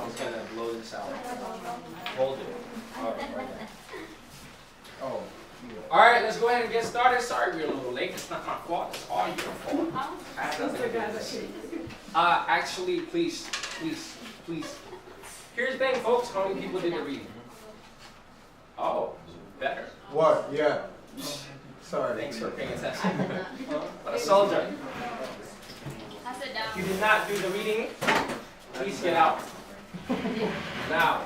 is going to blow this out. Hold it. All right. Oh. All right, let's go ahead and get started. Sorry we're a little late. It's not my fault. It's all your fault. I have nothing to do with this. Actually, please. Here's the thing, folks. How many people did the reading? Oh, better. What? Yeah. Sorry. Thanks for paying attention. What a soldier. If you did not do the reading, please get out. Now,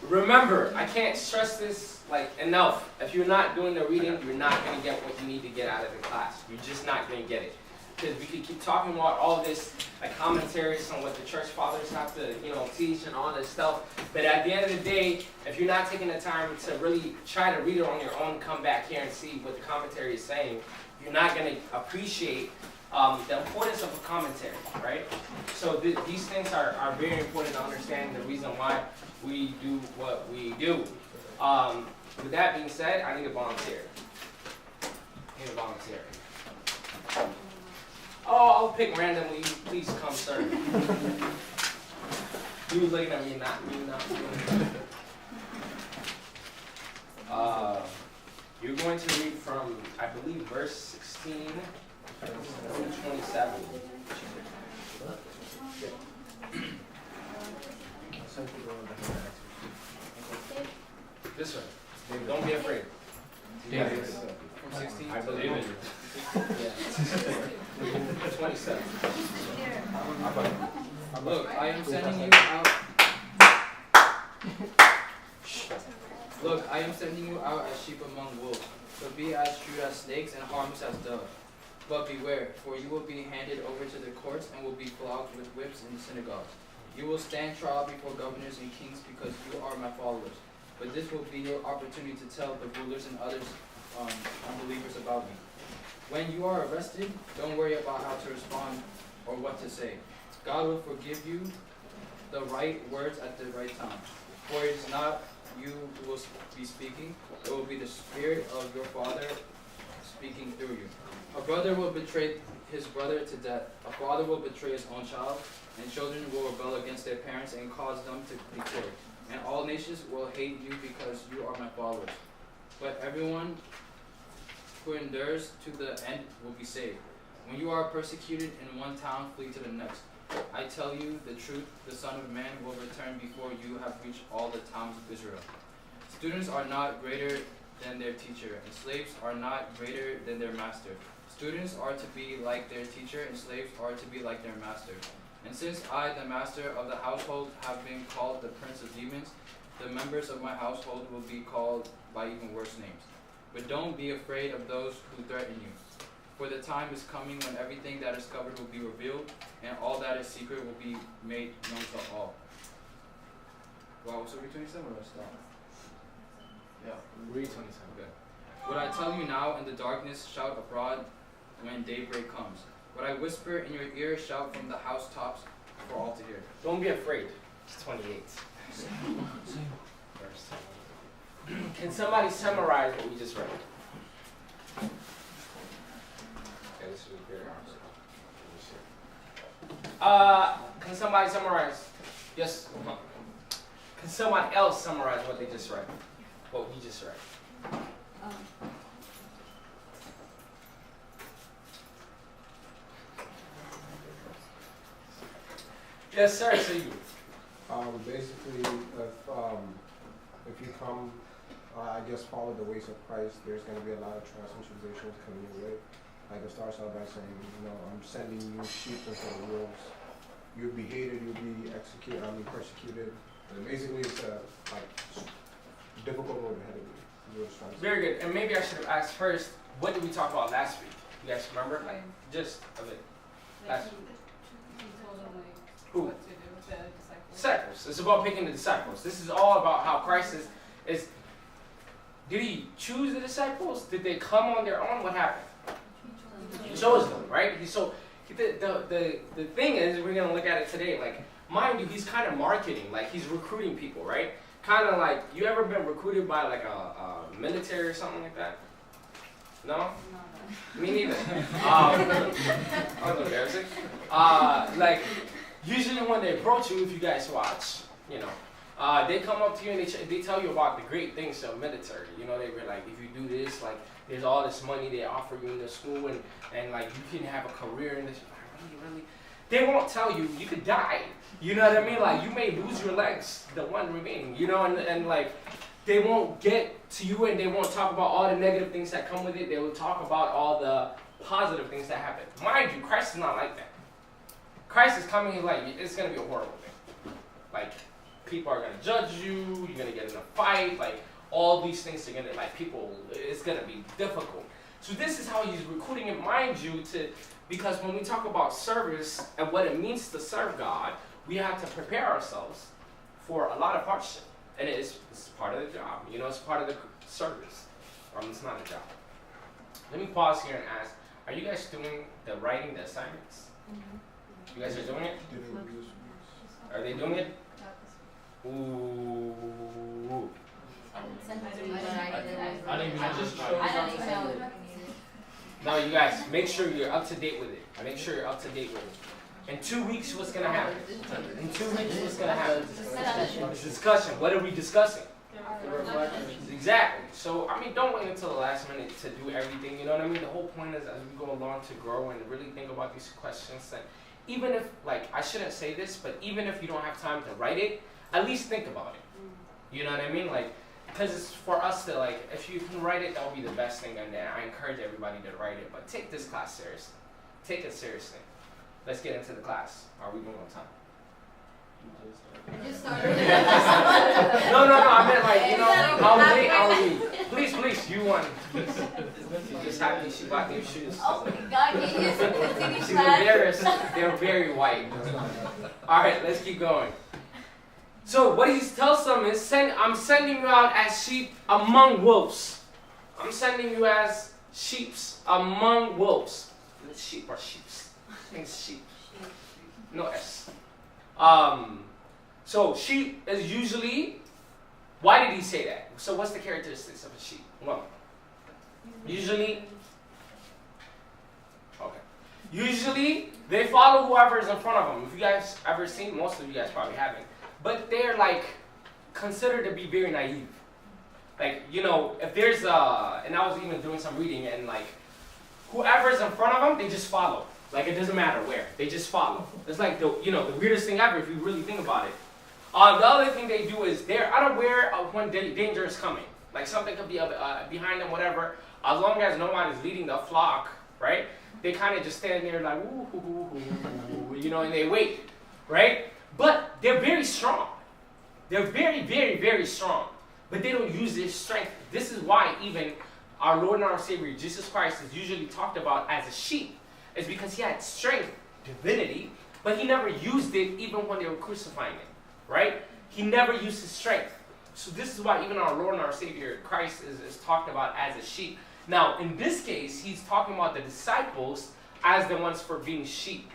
remember, I can't stress this enough. If you're not doing the reading, you're not going to get what you need to get out of the class. You're just not going to get it. Because we could keep talking about all this commentaries on what the church fathers have to teach and all this stuff. But at the end of the day, if you're not taking the time to really try to read it on your own, come back here and see what the commentary is saying, you're not going to appreciate the importance of a commentary, right? So these things are very important to understand the reason why we do what we do. With that being said, I need a volunteer. Oh, I'll pick randomly. Please come, sir. You looking at me, not me, not me. You're going to read from, I believe, verse 16 through 27. This one. Don't be afraid. Yeah. From 16? I believe it. Yeah. 27. Look, I am sending you out. Look, I am sending you out as sheep among wolves. So be as shrewd as snakes and harmless as doves. But beware, for you will be handed over to the courts and will be flogged with whips in the synagogues. You will stand trial before governors and kings because you are my followers. But this will be your opportunity to tell the rulers and others unbelievers about me. When you are arrested, don't worry about how to respond or what to say. God will forgive you the right words at the right time. For it is not you who will be speaking, it will be the Spirit of your Father speaking through you. A brother will betray his brother to death. A father will betray his own child, and children will rebel against their parents and cause them to be killed. And all nations will hate you because you are my followers. But everyone who endures to the end will be saved. When you are persecuted in one town, flee to the next. I tell you the truth, the Son of Man will return before you have reached all the towns of Israel. Students are not greater than their teacher, and slaves are not greater than their master. Students are to be like their teacher, and slaves are to be like their master. And since I, the master of the household, have been called the prince of demons, the members of my household will be called by even worse names. But don't be afraid of those who threaten you. For the time is coming when everything that is covered will be revealed, and all that is secret will be made known to all. Wow, so read 27 or stop? Yeah. Read 27. Okay. What I tell you now in the darkness, shout abroad when daybreak comes. What I whisper in your ear, shout from the housetops for all to hear. Don't be afraid. It's 28. Can somebody summarize what we just read? Okay, this is very hard. Can somebody summarize? Yes. Can somebody else summarize what they just read? What we just read? Yes, sir. So you. Basically, if you come, I guess follow the ways of Christ, there's going to be a lot of trials and tribulations coming your way. Like it starts out by saying, I'm sending you sheep into the wolves. You'll be hated, you'll be executed, persecuted. And basically, it's a difficult road ahead of you. Very good. And maybe I should have asked first, what did we talk about last week? You guys remember? Just a bit. Last week. Who? What to do with the disciples. Disciples. It's about picking the disciples. This is all about how Christ is. Did he choose the disciples? Did they come on their own? What happened? He chose them, right? So the thing is, we're gonna look at it today. Like, mind you, he's kind of marketing. Like, he's recruiting people, right? Kind of like, you ever been recruited by like a military or something like that? No? No. Me neither. I was embarrassing. Like, usually when they approach you, if you guys watch, they come up to you and they tell you about the great things of military. They were like, if you do this, like, there's all this money they offer you in the school, and like, you can have a career in this. Really? They won't tell you you could die. You know what I mean? Like, you may lose your legs, the one remaining, and like, they won't get to you and they won't talk about all the negative things that come with it. They will talk about all the positive things that happen. Mind you, Christ is not like that. Christ is coming, he's like, it's going to be a horrible thing. Like, people are going to judge you, you're going to get in a fight, like, all these things are going to, like, it's going to be difficult. So this is how he's recruiting it, mind you, because when we talk about service and what it means to serve God, we have to prepare ourselves for a lot of hardship. And it's part of the job, it's part of the service. It's not a job. Let me pause here and ask, are you guys doing the writing, the assignments? You guys are doing it? Are they doing it? Ooh. I just chose. No, you guys, make sure you're up to date with it. In 2 weeks, what's going to happen? Discussion. What are we discussing? Exactly. So, don't wait until the last minute to do everything, you know what I mean? The whole point is, as we go along, to grow and really think about these questions. And even if, I shouldn't say this, but even if you don't have time to write it, at least think about it. You know what I mean? Because it's for us to, if you can write it, that would be the best thing. And I encourage everybody to write it. But take this class seriously. Take it seriously. Let's get into the class. Are we going on time? I just started. No. I meant how late are we? Please, you want. She's just happy she bought new shoes. Oh my God, can you continue She's class? embarrassed. They're very white. All right, let's keep going. So what he tells them is, I'm sending you out as sheep among wolves. I'm sending you as sheep among wolves. Sheep or sheeps? I think it's sheep. No S. So sheep is usually, why did he say that? So what's the characteristics of a sheep? Well, usually they follow whoever is in front of them. If you guys ever seen, most of you guys probably haven't, but they're considered to be very naive. If there's and I was even doing some reading, and whoever's in front of them, they just follow. It doesn't matter where, they just follow. It's the weirdest thing ever if you really think about it. The other thing they do is they're unaware of when danger is coming. Something could be behind them, whatever. As long as no one is leading the flock, right? They kind of just stand there and they wait, right? But they're very strong. They're very, very, very strong. But they don't use their strength. This is why even our Lord and our Savior, Jesus Christ, is usually talked about as a sheep. It's because he had strength, divinity, but he never used it even when they were crucifying him, right? He never used his strength. So this is why even our Lord and our Savior, Christ, is talked about as a sheep. Now, in this case, he's talking about the disciples as the ones for being sheep.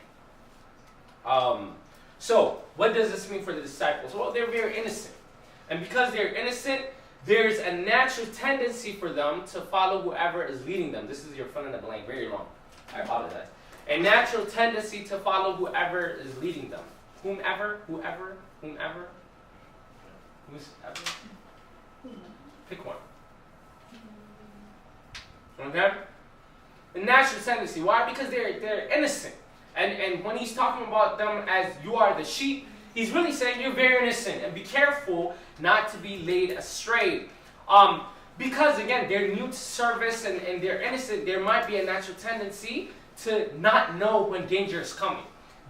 So, what does this mean for the disciples? Well, they're very innocent. And because they're innocent, there's a natural tendency for them to follow whoever is leading them. This is your fill in the blank, very long. I apologize. A natural tendency to follow whoever is leading them. Whomever. Pick one. Okay? A natural tendency. Why? Because they're innocent. And when he's talking about them as you are the sheep, he's really saying you're very innocent. And be careful not to be laid astray. Because, again, they're new to service and they're innocent, there might be a natural tendency to not know when danger is coming.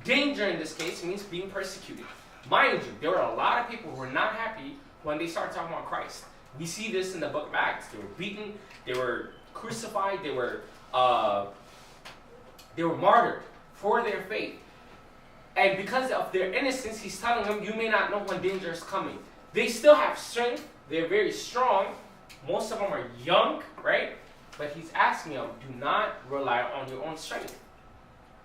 Danger, in this case, means being persecuted. Mind you, there were a lot of people who were not happy when they started talking about Christ. We see this in the book of Acts. They were beaten, they were crucified, they were martyred for their faith. And because of their innocence, he's telling them, you may not know when danger is coming. They still have strength, they're very strong. Most of them are young, right? But he's asking them, do not rely on your own strength.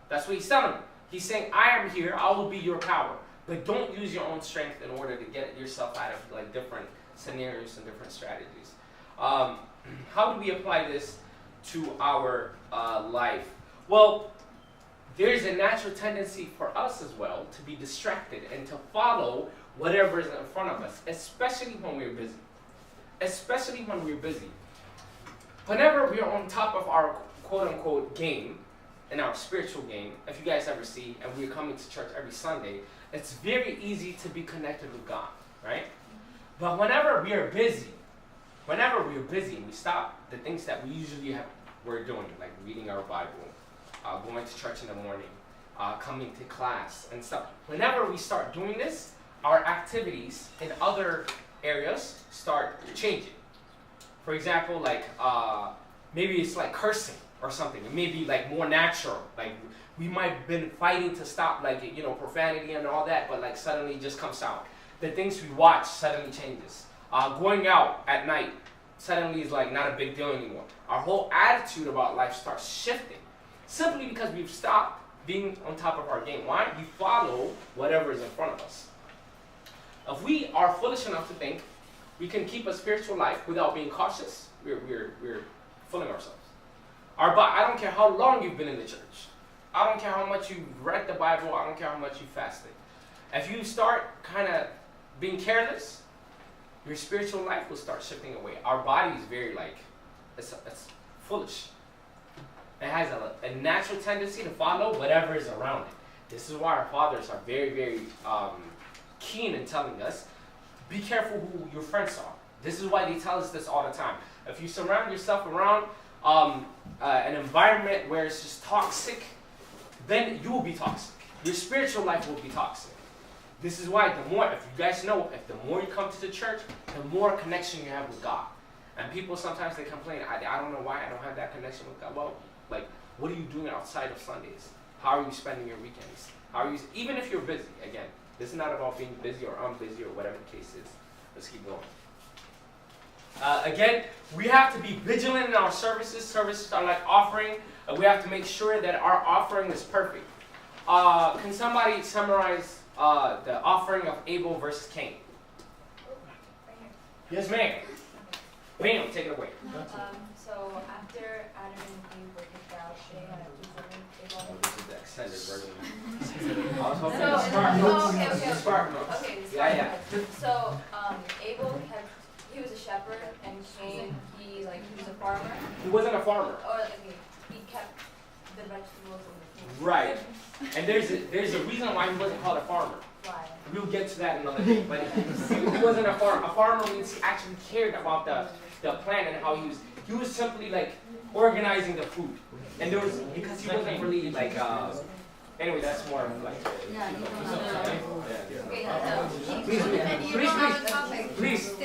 That's what he's telling them. He's saying, I am here, I will be your power. But don't use your own strength in order to get yourself out of different scenarios and different strategies. How do we apply this to our life? Well, there is a natural tendency for us as well to be distracted and to follow whatever is in front of us, especially when we're busy. Especially when we're busy. Whenever we're on top of our quote-unquote game, in our spiritual game, if you guys ever see, and we're coming to church every Sunday, it's very easy to be connected with God, right? But whenever we are busy, and we stop the things that we're doing, like reading our Bible, going to church in the morning, coming to class and stuff. Whenever we start doing this, our activities in other areas start changing. For example, like maybe it's like cursing or something. It may be like more natural. Like we might have been fighting to stop, like, you know, profanity and all that, but like suddenly it just comes out. The things we watch suddenly changes. Going out at night suddenly is like not a big deal anymore. Our whole attitude about life starts shifting simply because we've stopped being on top of our game. Why? We follow whatever is in front of us. If we are foolish enough to think we can keep a spiritual life without being cautious, we're fooling ourselves. I don't care how long you've been in the church. I don't care how much you've read the Bible. I don't care how much you fasted. If you start kind of being careless, your spiritual life will start shifting away. Our body is very it's foolish. It has a natural tendency to follow whatever is around it. This is why our fathers are very, very keen in telling us, be careful who your friends are. This is why they tell us this all the time. If you surround yourself around an environment where it's just toxic, then you will be toxic. Your spiritual life will be toxic. This is why if you guys know, if the more you come to the church, the more connection you have with God. And people sometimes they complain, I don't know why I don't have that connection with God. Well, like, what are you doing outside of Sundays? How are you spending your weekends? Even if you're busy, again, this is not about being busy or unbusy or whatever the case is. Let's keep going. Again, we have to be vigilant in our services. Services are like offering. We have to make sure that our offering is perfect. Can somebody summarize the offering of Abel versus Cain? Yes, ma'am. Bam, take it away. So after Adam and Eve were kicked out, they had to do something. This is the extended version. I was hoping So, to start notes. okay. Spark notes. Okay, Yeah. So Abel he was a shepherd, and Cain he was a farmer. He wasn't a farmer. Or he kept the vegetables and the food. Right. And there's a reason why he wasn't called a farmer. Why? We'll get to that another day. But he wasn't a farmer. A farmer means he actually cared about the plant and how he was simply like organizing the food. And because he wasn't really like anyway, that's more of like Please.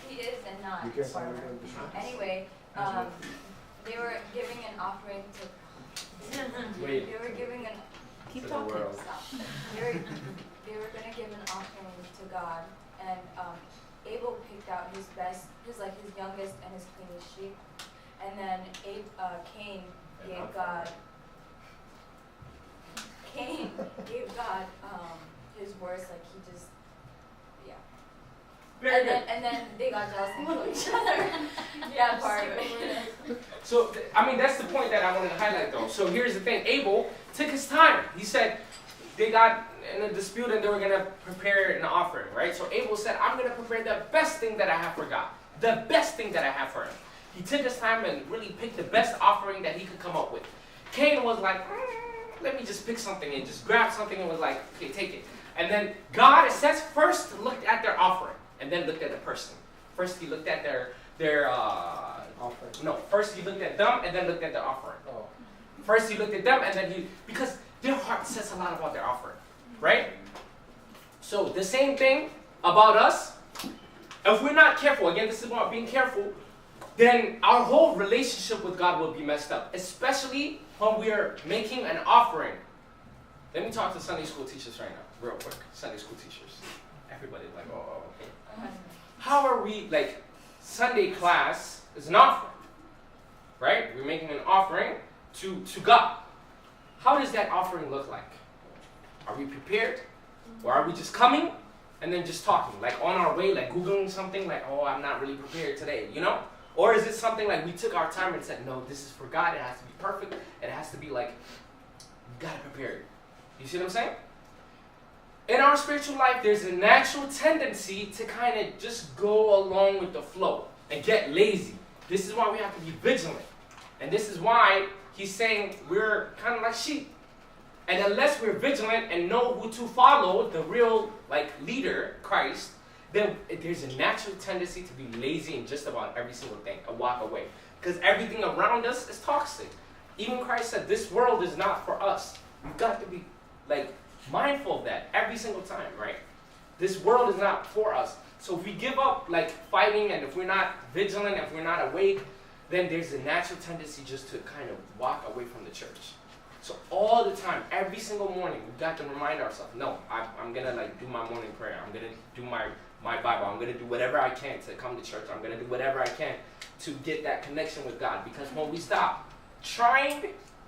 He is and not a farmer. Anyway, they were giving an offering to Wait. They were giving an Keep talking. Stop. They were gonna give an offering to God, and Abel picked out his best, his youngest and his cleanest sheep, and then Cain gave God his worst, like he just Very good. and then they got jealous and killed each other. Yeah, part of it. So, I mean, that's the point that I wanted to highlight, though. So here's the thing. Abel took his time. He said they got in a dispute and they were going to prepare an offering, right? So Abel said, I'm going to prepare the best thing that I have for God. The best thing that I have for him. He took his time and really picked the best offering that he could come up with. Cain was like, let me just pick something and just grab something and was like, okay, take it. And then God, it says, first looked at their offering and then looked at the person. First he looked at their offering. No, first he looked at them and then looked at the offering. Oh. First he looked at them and then because their heart says a lot about their offering, right? So the same thing about us. If we're not careful, again, this is about being careful, then our whole relationship with God will be messed up, especially when we are making an offering. Let me talk to Sunday school teachers right now, real quick. Sunday school teachers. Everybody's like, oh, okay. How are we, like, Sunday class is an offering, right? We're making an offering to God. How does that offering look like? Are we prepared? Or are we just coming and then just talking? Like on our way, like Googling something, like, oh, I'm not really prepared today, you know? Or is it something like we took our time and said, no, this is for God, it has to be perfect, it has to be like, you gotta prepare it. You see what I'm saying? In our spiritual life, there's a natural tendency to kind of just go along with the flow and get lazy. This is why we have to be vigilant. And this is why he's saying we're kind of like sheep. And unless we're vigilant and know who to follow, the real leader, Christ, then there's a natural tendency to be lazy in just about every single thing and walk away. Because everything around us is toxic. Even Christ said this world is not for us. We've got to be mindful of that every single time, right? This world is not for us. So if we give up fighting, and if we're not vigilant, if we're not awake, then there's a natural tendency just to kind of walk away from the church. So all the time, every single morning, we've got to remind ourselves, no, I'm going to do my morning prayer. I'm going to do my Bible. I'm going to do whatever I can to come to church. I'm going to do whatever I can to get that connection with God. Because when we stop trying,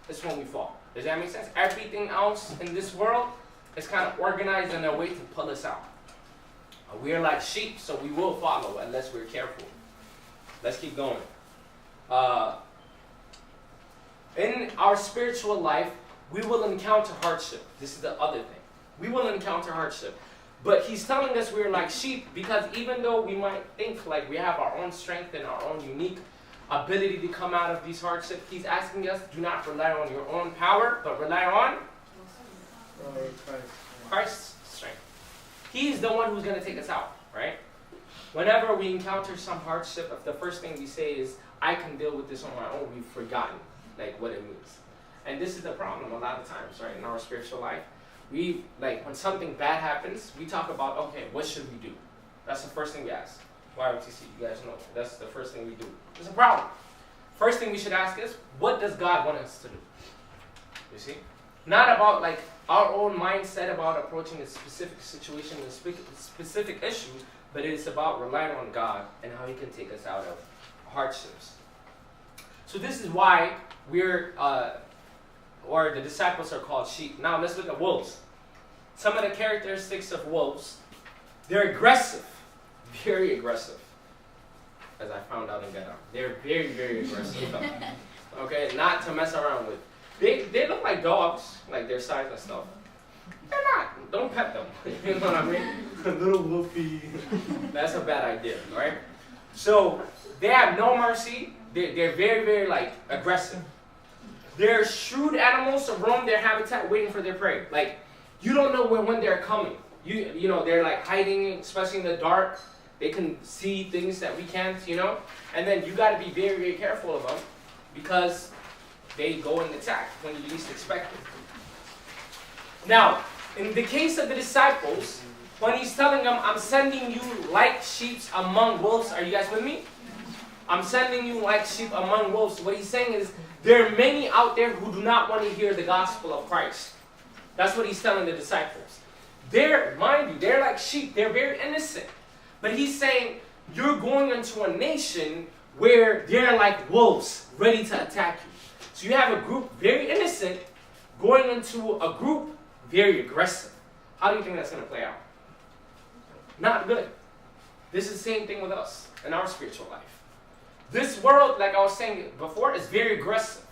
is when we fall. Does that make sense? Everything else in this world is kind of organized in a way to pull us out. We're like sheep, so we will follow unless we're careful. Let's keep going. In our spiritual life, we will encounter hardship. This is the other thing. We will encounter hardship. But he's telling us we're like sheep because even though we might think like we have our own strength and our own unique ability to come out of these hardships, he's asking us, do not rely on your own power, but rely on Christ's strength. He's the one who's going to take us out, right? Whenever we encounter some hardship, if the first thing we say is, I can deal with this on my own, we've forgotten what it means. And this is the problem a lot of times, right, in our spiritual life. We, when something bad happens, we talk about, okay, what should we do? That's the first thing we ask. YOTC, you guys know, that's the first thing we do. There's a problem. First thing we should ask is, what does God want us to do? You see? Not about our own mindset about approaching a specific situation, a specific issue, but it is about relying on God and how he can take us out of hardships. So this is why the disciples are called sheep. Now let's look at wolves. Some of the characteristics of wolves, they're aggressive, very aggressive, as I found out in Ghana. They're very, very aggressive. Okay, not to mess around with. They look like dogs, like their size and stuff. They're not. Don't pet them. You know what I mean? Little wolfie. That's a bad idea, right? So they have no mercy. They're very, very aggressive. They're shrewd animals to roam their habitat waiting for their prey. You don't know when they're coming. You know, they're hiding, especially in the dark. They can see things that we can't, And then you got to be very, very careful of them because they go and attack when you least expect it. Now, in the case of the disciples, when he's telling them, I'm sending you like sheep among wolves. Are you guys with me? I'm sending you like sheep among wolves. What he's saying is, there are many out there who do not want to hear the gospel of Christ. That's what he's telling the disciples. Mind you, they're like sheep. They're very innocent. But he's saying, you're going into a nation where they're like wolves, ready to attack you. So you have a group very innocent going into a group very aggressive. How do you think that's going to play out? Not good. This is the same thing with us in our spiritual life. This world, like I was saying before, is very aggressive.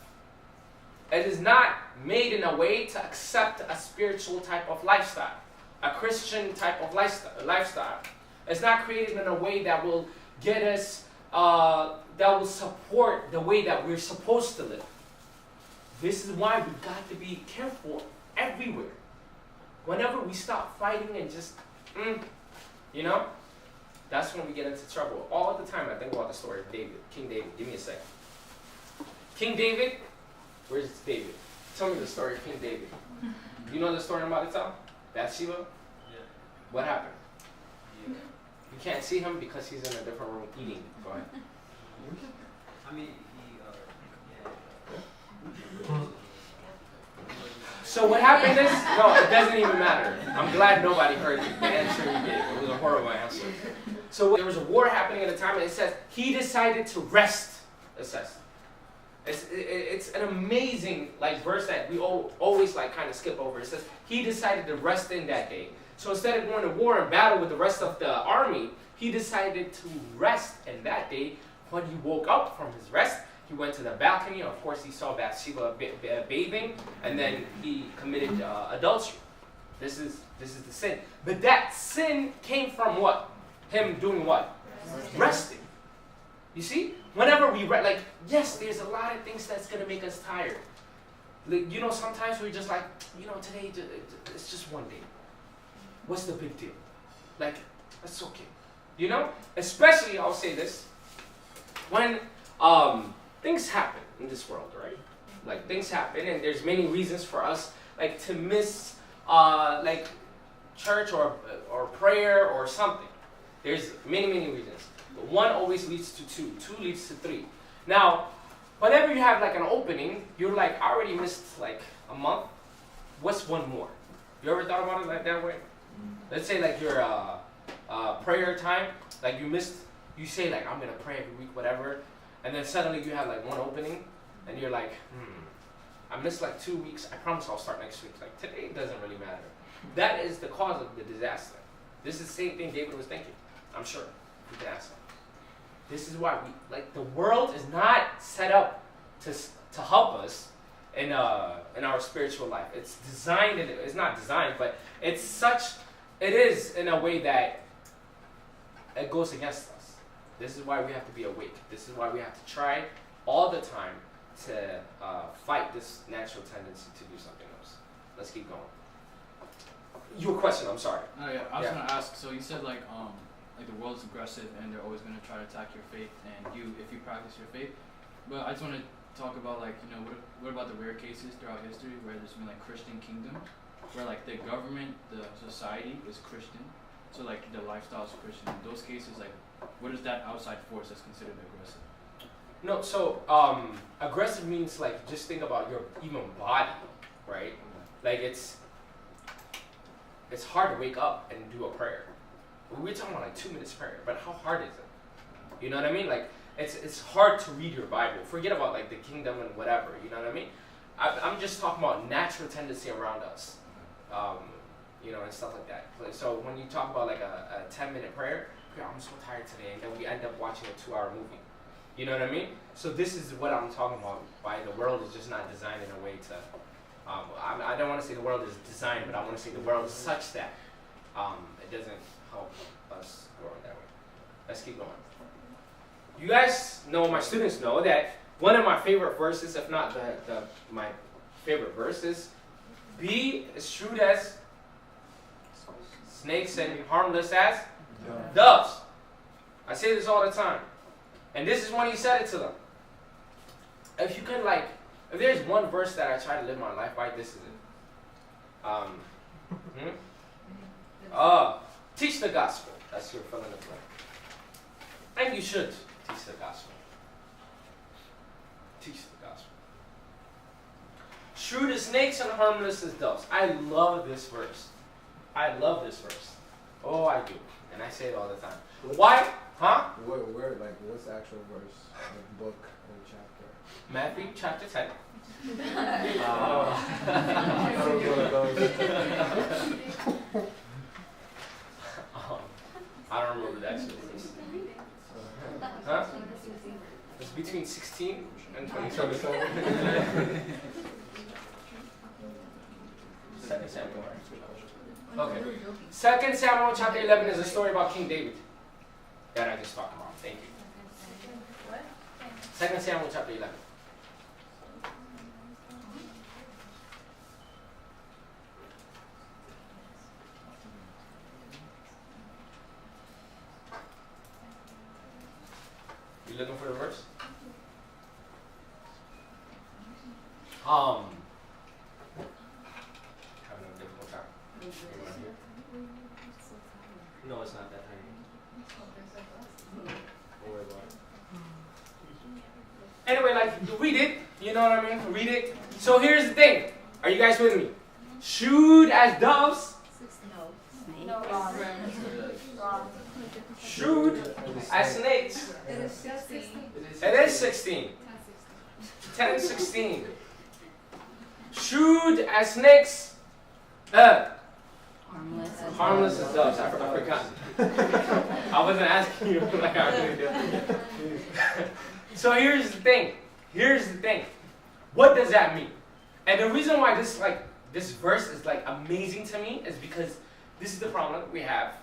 It is not made in a way to accept a spiritual type of lifestyle, a Christian type of lifestyle. It's not created in a way that will get us, that will support the way that we're supposed to live. This is why we've got to be careful everywhere. Whenever we stop fighting and just, that's when we get into trouble. All the time I think about the story of David, King David. Give me a second. King David, where's David? Tell me the story of King David. You know the story I'm about to tell? Bathsheba? Yeah. What happened? Yeah. You can't see him because he's in a different room eating. Go ahead. So what happened is, no, it doesn't even matter. I'm glad nobody heard the answer you gave. It was a horrible answer. So there was a war happening at the time, and it says he decided to rest. It says it's an amazing verse that we always kind of skip over. It says he decided to rest in that day. So instead of going to war and battle with the rest of the army, he decided to rest in that day When he woke up from his rest, he went to the balcony. Of course, he saw Bathsheba bathing, and then he committed adultery. This is the sin. But that sin came from what? Him doing what? Resting. You see? Whenever we rest, like, yes, there's a lot of things that's going to make us tired. Like, you know, sometimes we're just like, you know, today, it's just one day. What's the big deal? Like, that's okay. You know? Especially, I'll say this, when things happen in this world, right? Like, things happen, and there's many reasons for us, like, to miss, like, church or prayer or something. There's many, many reasons. But one always leads to two. Two leads to three. Now, whenever you have, like, an opening, you're like, I already missed, like, a month. What's one more? You ever thought about it like that way? Let's say, like, your prayer time, like, you say, like, I'm going to pray every week, whatever, and then suddenly you have, like, one opening, and you're like, I missed, like, 2 weeks. I promise I'll start next week. Like, today doesn't really matter. That is the cause of the disaster. This is the same thing David was thinking, I'm sure. You can ask him. This is why the world is not set up to help us in our spiritual life. It's designed, it's not designed, but it is in a way that it goes against us. This is why we have to be awake. This is why we have to try all the time to fight this natural tendency to do something else. Let's keep going. Your question, I'm sorry. Oh yeah, I was gonna ask. So you said like the world's aggressive and they're always gonna try to attack your faith, and if you practice your faith. But I just want to talk about like what about the rare cases throughout history where there's been like Christian kingdoms, where like the government, the society is Christian, so like the lifestyle is Christian. In those cases, like what is that outside force that's considered aggressive? No, so aggressive means like just think about your even body, right? Like it's hard to wake up and do a prayer. We're talking about like 2 minutes prayer, but how hard is it? You know what I mean? Like it's hard to read your Bible. Forget about like the kingdom and whatever. You know what I mean? I'm just talking about natural tendency around us, you know, and stuff like that. So when you talk about like a 10-minute prayer, I'm so tired today, and then we end up watching a 2-hour movie. You know what I mean? So this is what I'm talking about. Why the world is just not designed in a way to. I don't want to say the world is designed, but I want to say the world is such that it doesn't help us grow in that way. Let's keep going. You guys know, my students know, that one of my favorite verses, if not my favorite verses, be as shrewd as snakes and harmless as doves. I say this all the time. And this is when he said it to them. If you could if there's one verse that I try to live my life by, this is it. Teach the gospel. That's your fill in the blank. And you should teach the gospel. Teach the gospel. Shrewd as snakes and harmless as doves. I love this verse. I love this verse. Oh, I do. And I say it all the time. Why? Huh? Where, like, what's the actual verse, like, book and chapter? Matthew chapter 10. I don't remember the actual verse. Huh? It's between 16 and 27. 2 Samuel. Okay. 2 Samuel chapter 11 is a story about King David that I just talked about. Thank you. 2 Samuel chapter 11. You looking for the verse? Having a difficult time. No, it's not that tiny. Don't worry about it. Anyway, read it. You know what I mean? Read it. So here's the thing. Are you guys with me? Shrewd as doves. No, wrong. Wrong. Shrewd as snakes. It is 16. It is 16. 10 and 16. Shrewd as snakes. Harmless as doves. I forgot. I wasn't asking you like I really did. So here's the thing. What does that mean? And the reason why this verse is like amazing to me is because this is the problem that we have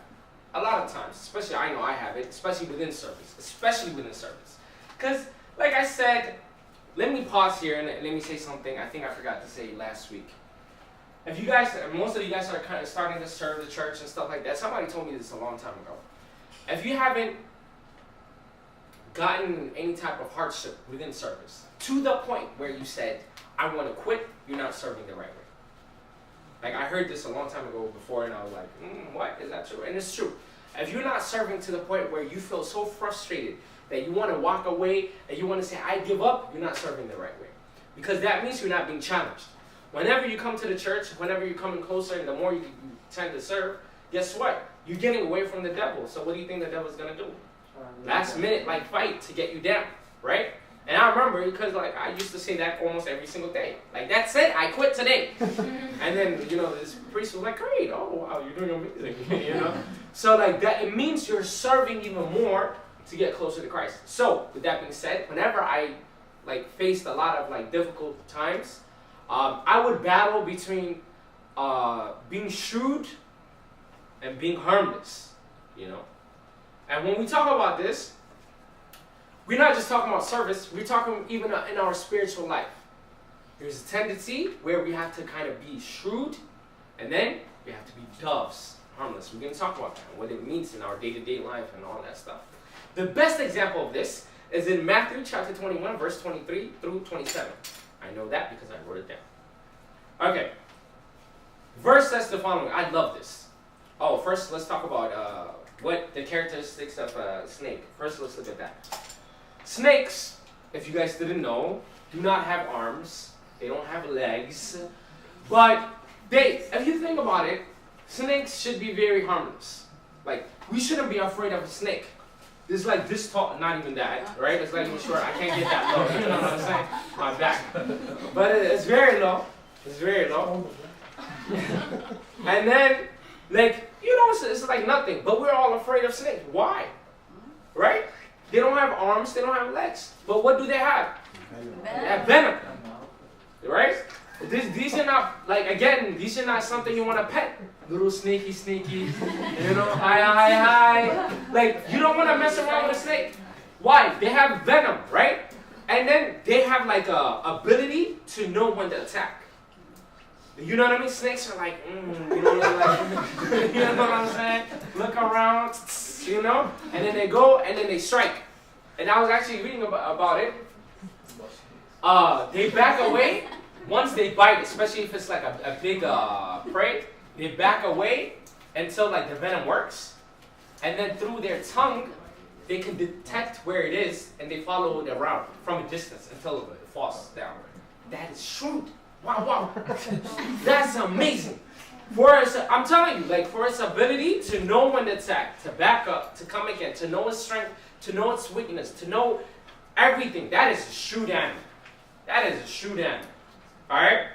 a lot of times, especially I know I have it, especially within service. Because, like I said, let me pause here and let me say something I think I forgot to say last week. If you guys, most of you guys are kind of starting to serve the church and stuff like that, somebody told me this a long time ago. If you haven't gotten any type of hardship within service, to the point where you said, I want to quit, you're not serving the right way. Like, I heard this a long time ago before, and I was like, what? Is that true? And it's true. If you're not serving to the point where you feel so frustrated that you want to walk away and you want to say, I give up, you're not serving the right way. Because that means you're not being challenged. Whenever you come to the church, whenever you're coming closer, and the more you tend to serve, guess what? You're getting away from the devil. So what do you think the devil's going to do? Last minute, like, fight to get you down, right? And I remember, because like I used to say that almost every single day. Like, that's it, I quit today. And then, this priest was like, great, oh wow, you're doing amazing, So like that, it means you're serving even more to get closer to Christ. So, with that being said, whenever I faced a lot of difficult times, I would battle between being shrewd and being harmless, And when we talk about this, we're not just talking about service, we're talking even in our spiritual life. There's a tendency where we have to kind of be shrewd, and then we have to be doves, harmless. We're going to talk about that, and what it means in our day-to-day life and all that stuff. The best example of this is in Matthew chapter 21, verse 23 through 27. I know that because I wrote it down. Okay. Verse says the following. I love this. Oh, first let's talk about what the characteristics of a snake. First, let's look at that. Snakes, if you guys didn't know, do not have arms. They don't have legs. But if you think about it, snakes should be very harmless. Like, we shouldn't be afraid of a snake. It's like this tall, not even that, right? It's like short. I can't get that low. You know what I'm saying? My back. But it's very low. It's very low. And then, it's like nothing. But we're all afraid of snakes. Why? Right? They don't have arms. They don't have legs. But what do they have? They have venom. Right? These are not, these are not something you want to pet. Little sneaky, hi. You don't want to mess around with a snake. Why? They have venom, right? And then they have a ability to know when to attack. You know what I mean? Snakes are you know what I'm saying? Look around, and then they go and then they strike. And I was actually reading about it. They back away once they bite, especially if it's a big prey. They back away until the venom works, and then through their tongue, they can detect where it is, and they follow it around from a distance until it falls down. That is shrewd. Wow. That's amazing. I'm telling you, for its ability to know when to attack, to back up, to come again, to know its strength, to know its weakness, to know everything. That is a shrewd animal. All right?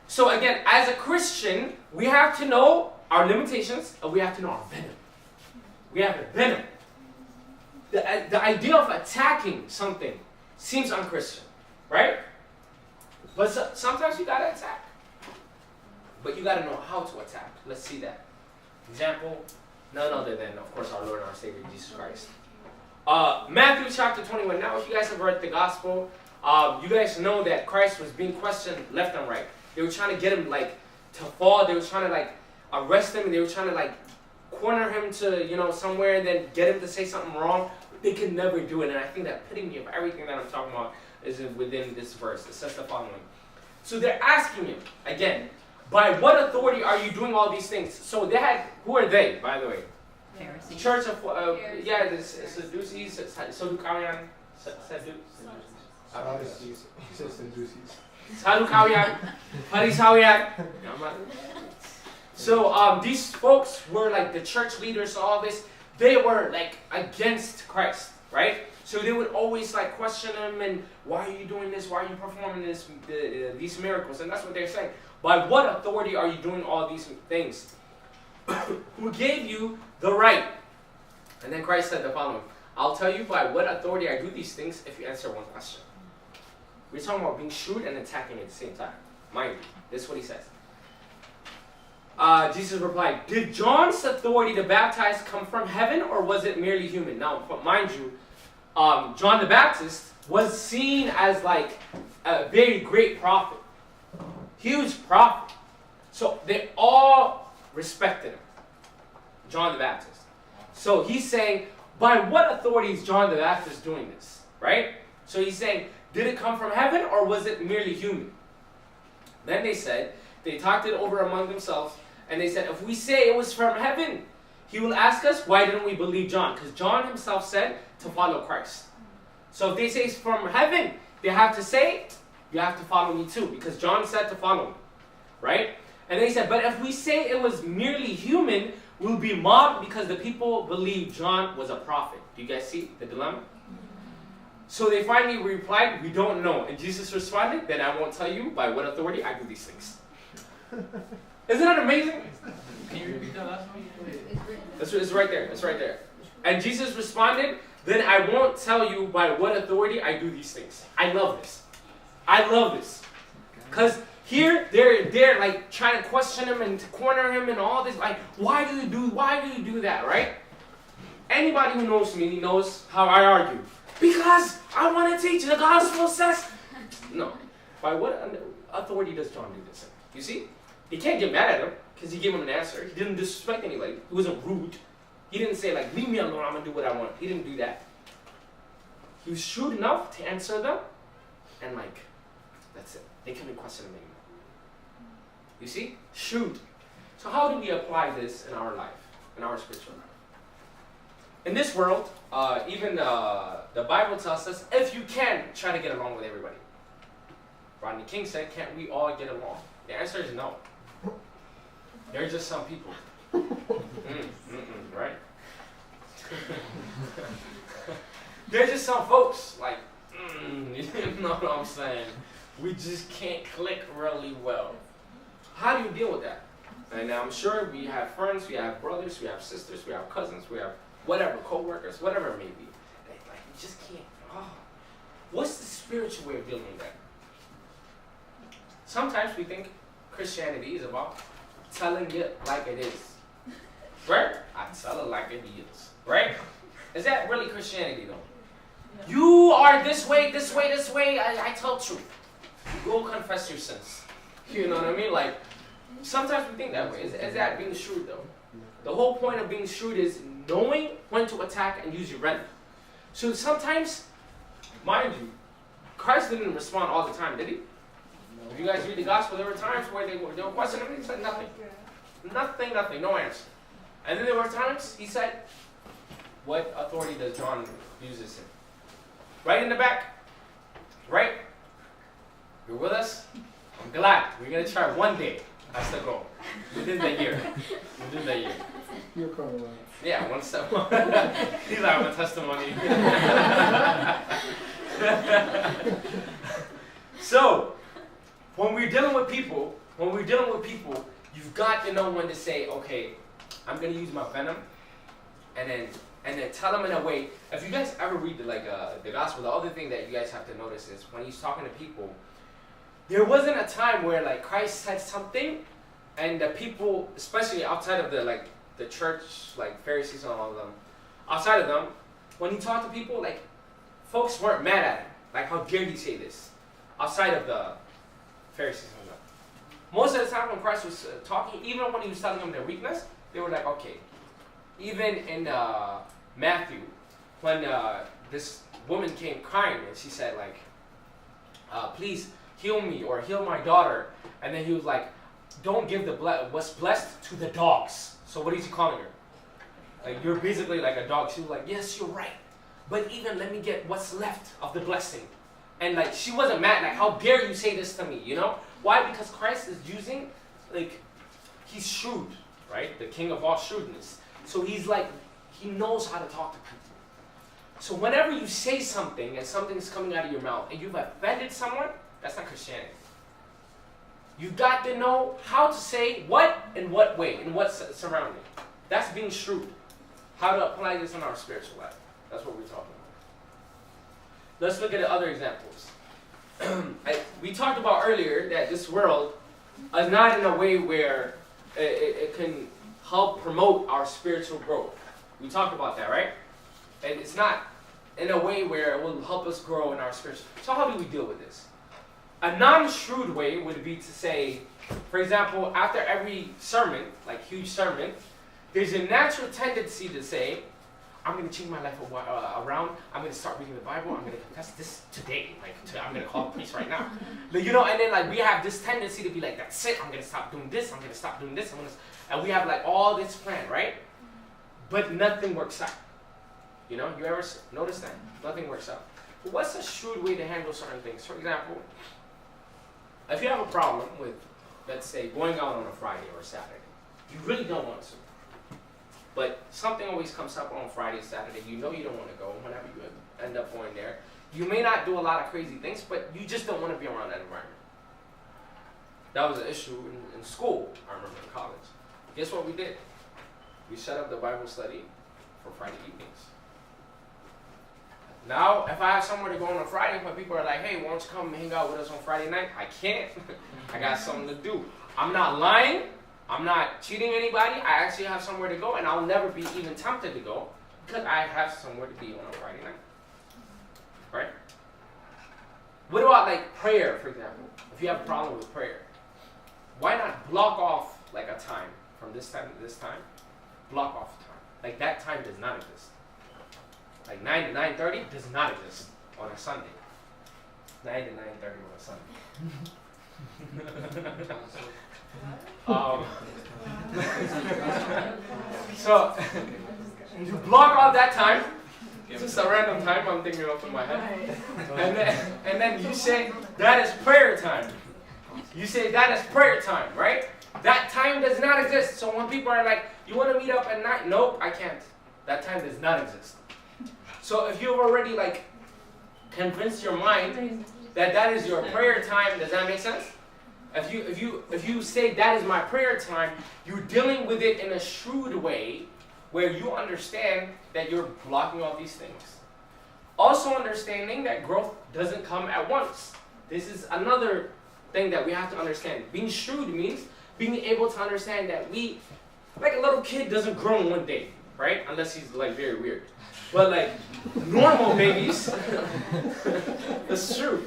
So again, as a Christian, we have to know our limitations, and we have to know our venom. We have a venom. The idea of attacking something seems unchristian, right? But sometimes you gotta attack. But you gotta know how to attack. Let's see that. Example, none other than, of course, our Lord and our Savior, Jesus Christ. Matthew chapter 21. Now, if you guys have read the gospel, you guys know that Christ was being questioned left and right. They were trying to get him to fall. They were trying to arrest him. They were trying to corner him to somewhere and then get him to say something wrong. But they could never do it. And I think that epitome of everything that I'm talking about is within this verse. It says the following. So they're asking him again, by what authority are you doing all these things? So they had, who are they, by the way? Pharisees. Church of the Sadducees, Sadducees. Sadducean, Pharisayan. So these folks were the church leaders, all this. They were against Christ, right? So they would always like question him and why are you doing this? Why are you performing these miracles? And that's what they're saying. By what authority are you doing all these things? Who gave you the right? And then Christ said the following. I'll tell you by what authority I do these things if you answer one question. We're talking about being shrewd and attacking at the same time. Mind you, this is what he says. Jesus replied, did John's authority to baptize come from heaven or was it merely human? Now, mind you, John the Baptist was seen as like a very great prophet. Huge prophet. So they all respected him. John the Baptist. So he's saying, by what authority is John the Baptist doing this? Right? So he's saying, did it come from heaven or was it merely human? Then they talked it over among themselves, and they said, if we say it was from heaven, he will ask us, why didn't we believe John? Because John himself said to follow Christ. So if they say it's from heaven, they have to say, you have to follow me too, because John said to follow me. Right? And they said, but if we say it was merely human, we'll be mocked because the people believe John was a prophet. Do you guys see the dilemma? So they finally replied, we don't know. And Jesus responded, then I won't tell you by what authority I do these things. Isn't that amazing? Can you repeat that last one? It's right there. It's right there. And Jesus responded, then I won't tell you by what authority I do these things. I love this. I love this. Because here they're like trying to question him and to corner him and all this. Like, why do you do that, right? Anybody who knows me knows how I argue. Because I want to teach the gospel says. No. By what authority does John do this? You see? He can't get mad at him because he gave him an answer. He didn't disrespect anybody. He wasn't rude. He didn't say like, leave me alone, I'm going to do what I want. He didn't do that. He was shrewd enough to answer them and like, that's it. They couldn't question him anymore. You see? Shrewd. So how do we apply this in our life, in our spiritual life? In this world, even the Bible tells us, if you can, try to get along with everybody. Rodney King said, can't we all get along? The answer is no. There are just some people. Right? There are just some folks, like, you know what I'm saying? We just can't click really well. How do you deal with that? And I'm sure we have friends, we have brothers, we have sisters, we have cousins, we have whatever, co-workers, whatever it may be. Like, you just can't. Oh. What's the spiritual way of dealing with that? Sometimes we think Christianity is about telling it like it is. Right? I tell it like it is. Right? Is that really Christianity though? Yeah. You are this way, this way, this way. I tell truth. Go confess your sins. You know what I mean? Like, sometimes we think that way. Is that being shrewd though? The whole point of being shrewd is knowing when to attack and use your remedy. So sometimes, mind you, Christ didn't respond all the time, did he? If you guys read the gospel, there were times where they were questioning him, he said nothing. Nothing, no answer. And then there were times he said, what authority does John use this in? Right in the back. Right? You're with us? I'm glad. We're going to try one day. That's the goal. Within the year. Within the year. You're coming around. Yeah, one step. He's like, I'm a testimony. So, when we're dealing with people, you've got to know when to say, okay, I'm going to use my venom, and then tell them in a way. If you guys ever read the gospel, the other thing that you guys have to notice is when he's talking to people, there wasn't a time where like Christ said something, and the people, especially outside of the church, like Pharisees and all of them, outside of them, when he talked to people, like folks weren't mad at him. Like, how dare he say this? Outside of the Pharisees and them. Most of the time when Christ was talking, even when he was telling them their weakness, they were like, okay. Even in Matthew, when this woman came crying and she said like, please heal me or heal my daughter. And then he was like, don't give what's blessed to the dogs. So what is he calling her? Like, you're basically like a dog. She was like, yes, you're right. But even let me get what's left of the blessing. And like, she wasn't mad. Like, how dare you say this to me, you know? Why? Because Christ is using, like, he's shrewd, right? The king of all shrewdness. So he's like, he knows how to talk to people. So whenever you say something and something's coming out of your mouth and you've offended someone, that's not Christianity. You got to know how to say what in what way, in what surrounding. That's being shrewd. How to apply this in our spiritual life. That's what we're talking about. Let's look at other examples. We talked about earlier that this world is not in a way where it can help promote our spiritual growth. We talked about that, right? And it's not in a way where it will help us grow in our spiritual. So how do we deal with this? A non-shrewd way would be to say, for example, after every sermon, like huge sermon, there's a natural tendency to say, I'm going to change my life around. I'm going to start reading the Bible. I'm going to confess this today. I'm going to call the priest right now. You know, and then we have this tendency to be like, that's it. I'm going to stop doing this. I'm going to stop doing this. And we have all this plan, right? But nothing works out. You know, you ever notice that? Nothing works out. But what's a shrewd way to handle certain things? For example, if you have a problem with, let's say, going out on a Friday or Saturday, you really don't want to. But something always comes up on Friday, Saturday. You know you don't want to go. Whenever you end up going there, you may not do a lot of crazy things, but you just don't want to be around that environment. That was an issue in school, I remember, in college. Guess what we did? We set up the Bible study for Friday evenings. Now, if I have somewhere to go on a Friday, when people are like, hey, why don't you come hang out with us on Friday night? I can't. I got something to do. I'm not lying. I'm not cheating anybody. I actually have somewhere to go, and I'll never be even tempted to go because I have somewhere to be on a Friday night. Right? What about prayer, for example? If you have a problem with prayer, why not block off a time from this time to this time? Block off time. That time does not exist. 9 to 9:30 does not exist on a Sunday. 9 to 9:30 on a Sunday. So you block off that time. Just a random time I'm thinking of in my head. And then you say that is prayer time. You say that is prayer time, right? That time does not exist. So when people are like, you want to meet up at night? Nope, I can't. That time does not exist. So if you've already convinced your mind that is your prayer time, does that make sense? If you say that is my prayer time, you're dealing with it in a shrewd way where you understand that you're blocking all these things. Also understanding that growth doesn't come at once. This is another thing that we have to understand. Being shrewd means being able to understand that a little kid doesn't grow in one day, right? Unless he's very weird. But normal babies, that's true.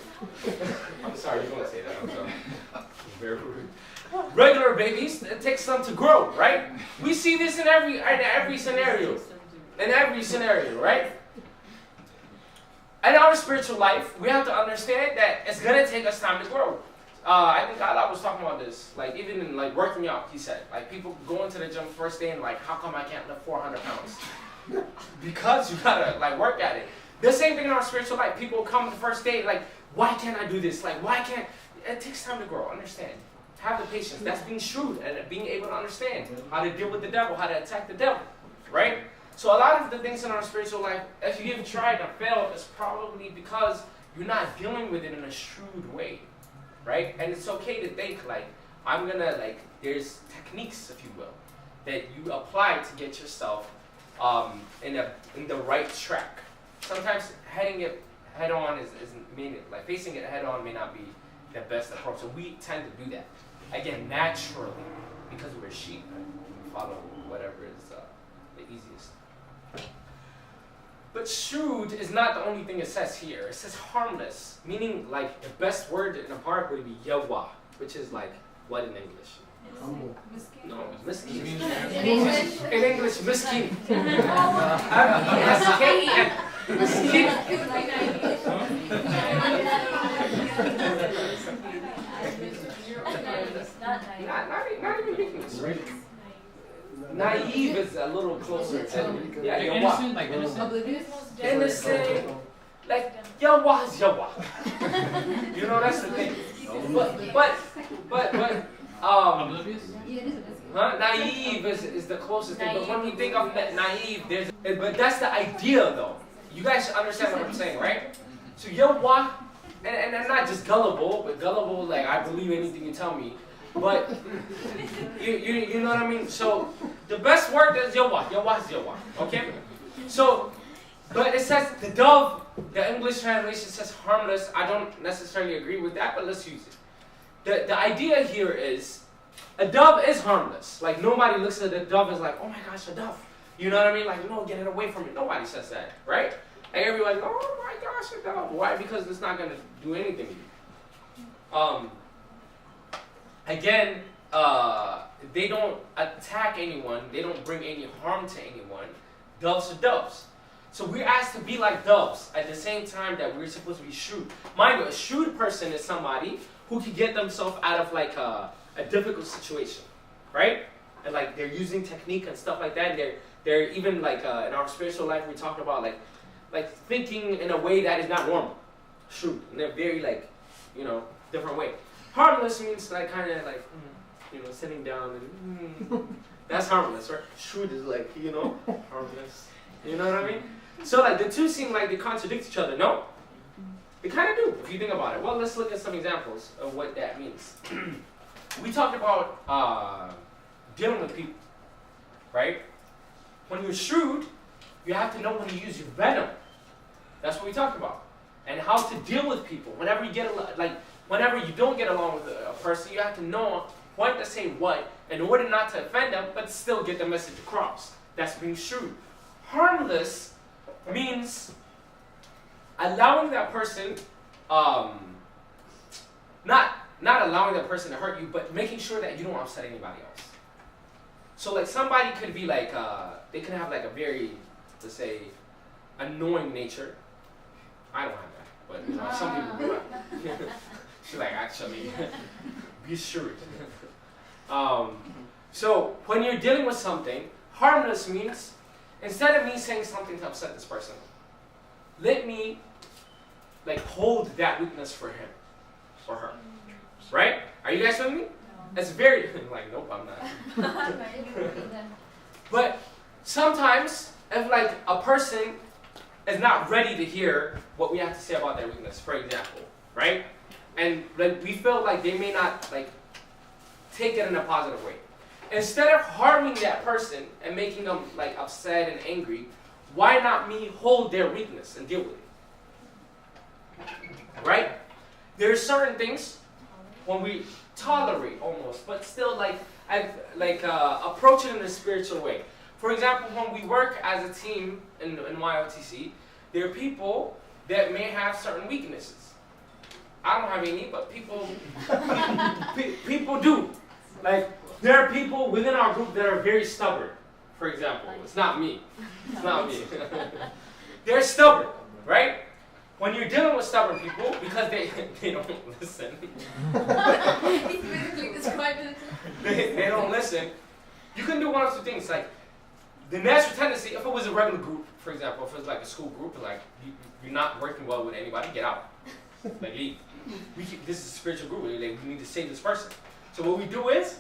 I'm sorry, you don't say that, I'm sorry. It's very rude. Regular babies, it takes them to grow, right? We see this in every scenario. In every scenario, right? In our spiritual life, we have to understand that it's going to take us time to grow. I think Allah was talking about this, even in working out, he said, people go into the gym first day and how come I can't lift 400 pounds? Because you gotta work at it. The same thing in our spiritual life. People come the first day why can't I do this? Why can't? It takes time to grow. Understand. Have the patience. That's being shrewd and being able to understand how to deal with the devil, how to attack the devil, right? So a lot of the things in our spiritual life, if you've tried and failed, it's probably because you're not dealing with it in a shrewd way, right? And it's okay to think I'm gonna there's techniques, if you will, that you apply to get yourself in the right track. Sometimes heading it head on is facing it head on may not be the best approach. So we tend to do that. Again, naturally, because we're sheep, we follow whatever is the easiest. But shrewd is not the only thing it says here. It says harmless, meaning the best word in the heart would be yawah, which is what in English? Humble. No, miskin. In English? In English, miskin. M-E-S-K-E-N. Miskin. Not even English. Naive is a little closer to Innocent, oblivious. Innocent, Yawah is Yawah. You know, that's the thing. But Oblivious? naive is the closest thing. But when we think of that naive, but that's the idea though. You guys should understand what I'm saying, right? So yawah, and I'm not just gullible, but gullible like I believe anything you tell me. But you know what I mean? So the best word is yawah. Yawah is yawah. Okay? So, but it says the dove, the English translation says harmless. I don't necessarily agree with that, but let's use it. The idea here is a dove is harmless. Like nobody looks at a dove as like, oh my gosh, a dove. You know what I mean? Like, no, get it away from me. Nobody says that, right? Like everybody's, oh my gosh, a dove. Why? Because it's not gonna do anything to you. Again, they don't attack anyone. They don't bring any harm to anyone. Doves are doves. So we're asked to be like doves at the same time that we're supposed to be shrewd. Mind you, a shrewd person is somebody who can get themselves out of like a difficult situation, right? And like they're using technique and stuff like that. And they're even like in our spiritual life we talked about like thinking in a way that is not normal. Shrewd, and they're very like, different way. Harmless means like kind of like, sitting down and that's harmless, right? Shrewd is like, harmless. You know what I mean? So like the two seem like they contradict each other, no? They kind of do, if you think about it. Well, let's look at some examples of what that means. We talked about dealing with people, right? When you're shrewd, you have to know when to use your venom. That's what we talked about. And how to deal with people. Whenever you don't get along with a person, you have to know when to say what in order not to offend them, but still get the message across. That's being shrewd. Harmless means allowing that person, not allowing that person to hurt you, but making sure that you don't upset anybody else. So like somebody could be like, they can have like a very, let's say, annoying nature. I don't have that, but some people do have. She's like, actually, be shrewd. So when you're dealing with something, harmless means, instead of me saying something to upset this person, let me like hold that weakness for him or her. Right? Are you guys with me? No. It's very, like, nope, I'm not. But sometimes, if like a person is not ready to hear what we have to say about their weakness, for example, right? And like we feel like they may not like take it in a positive way. Instead of harming that person and making them like upset and angry, why not me hold their weakness and deal with it? Right? There are certain things when we tolerate almost, but still approach it in a spiritual way. For example, when we work as a team in YOTC, there are people that may have certain weaknesses. I don't have any, but people do. Like, there are people within our group that are very stubborn, for example. It's not me. It's not me. They're stubborn, right? When you're dealing with stubborn people, because they don't listen. They don't listen. You can do one of two things. Like, the natural tendency, if it was a regular group, for example, if it was like a school group, like, you're not working well with anybody, get out. Like, leave. This is a spiritual group. Like, we need to save this person. So what we do is,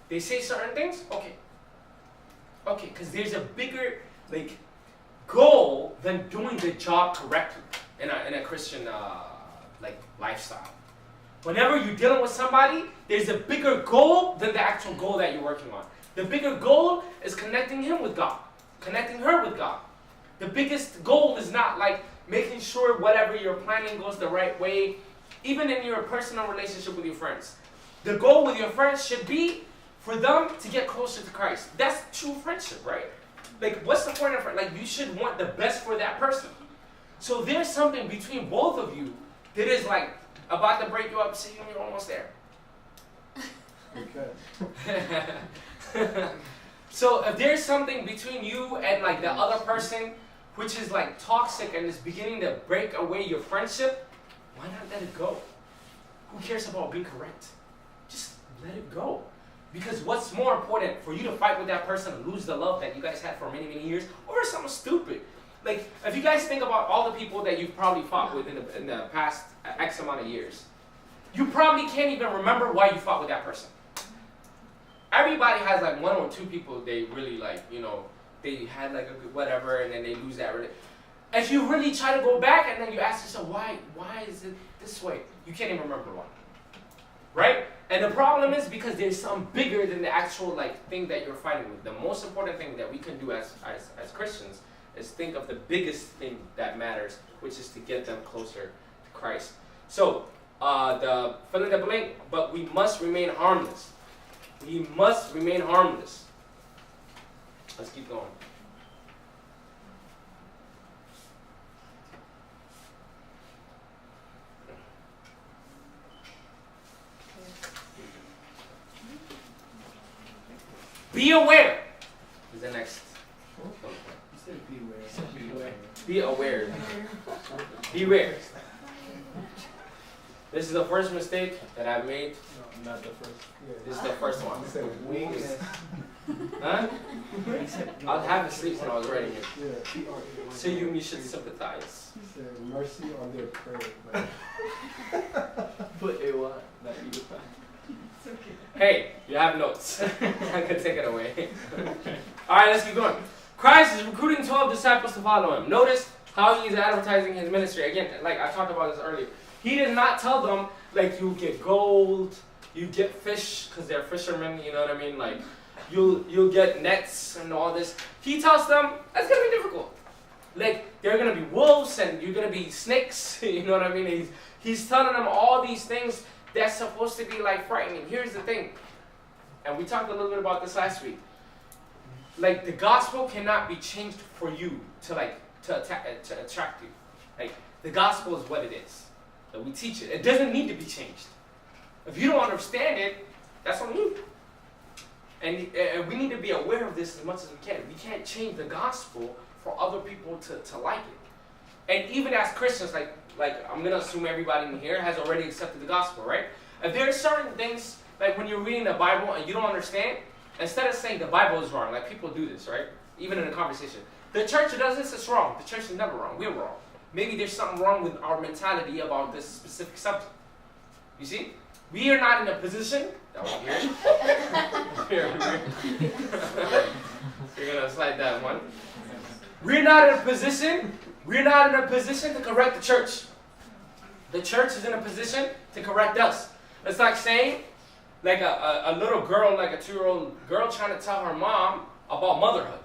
they say certain things, okay, because there's a bigger like goal than doing the job correctly in a Christian like lifestyle. Whenever you're dealing with somebody, there's a bigger goal than the actual goal that you're working on. The bigger goal is connecting him with God, connecting her with God. The biggest goal is not like making sure whatever you're planning goes the right way, even in your personal relationship with your friends. The goal with your friends should be for them to get closer to Christ. That's true friendship, right? Like, what's the point of it? Like, you should want the best for that person. So there's something between both of you that is like about to break you up, see you're almost there. Okay. So if there's something between you and like the other person which is like toxic and is beginning to break away your friendship, why not let it go? Who cares about being correct? Just let it go. Because what's more important, for you to fight with that person and lose the love that you guys had for many, many years, or something stupid? Like, if you guys think about all the people that you've probably fought with in the past X amount of years, you probably can't even remember why you fought with that person. Everybody has like one or two people they really like, they had like a good whatever, and then they lose that. if you really try to go back and then you ask yourself, why is it this way? You can't even remember why. Right? And the problem is because there's something bigger than the actual thing that you're fighting with. The most important thing that we can do as Christians is think of the biggest thing that matters, which is to get them closer to Christ. So, the fill in the blank, but we must remain harmless. We must remain harmless. Let's keep going. Be aware is the next. You said beware. Be aware. Beware. This is the first mistake that I've made. No, not the first. Yeah. This is the first one. You said wings. Huh? I was half asleep when I was writing it. Yeah. So you should sympathize. You said mercy on their prayer. Put a what? Not you. Hey, you have notes. I can take it away. Alright, let's keep going. Christ is recruiting 12 disciples to follow him. Notice how he's advertising his ministry. Again, I talked about this earlier. He did not tell them, you get gold, you get fish, because they're fishermen, you know what I mean? You'll get nets and all this. He tells them, that's going to be difficult. They're going to be wolves and you're going to be snakes, you know what I mean? He's telling them all these things that's supposed to be frightening. Here's the thing, and we talked a little bit about this last week. The gospel cannot be changed for you to attract you. The gospel is what it is. That we teach it. It doesn't need to be changed. If you don't understand it, that's on you. And we need to be aware of this as much as we can. We can't change the gospel for other people to like it. And even as Christians, I'm gonna assume everybody in here has already accepted the gospel, right? If there are certain things, when you're reading the Bible and you don't understand, instead of saying the Bible is wrong, people do this, right? Even in a conversation. The church does this, it's wrong. The church is never wrong. We're wrong. Maybe there's something wrong with our mentality about this specific subject. You see? We are not in a position. That was weird. You're gonna slide that one. We're not in a position to correct the church. The church is in a position to correct us. It's like saying, a little girl, a 2-year-old girl trying to tell her mom about motherhood.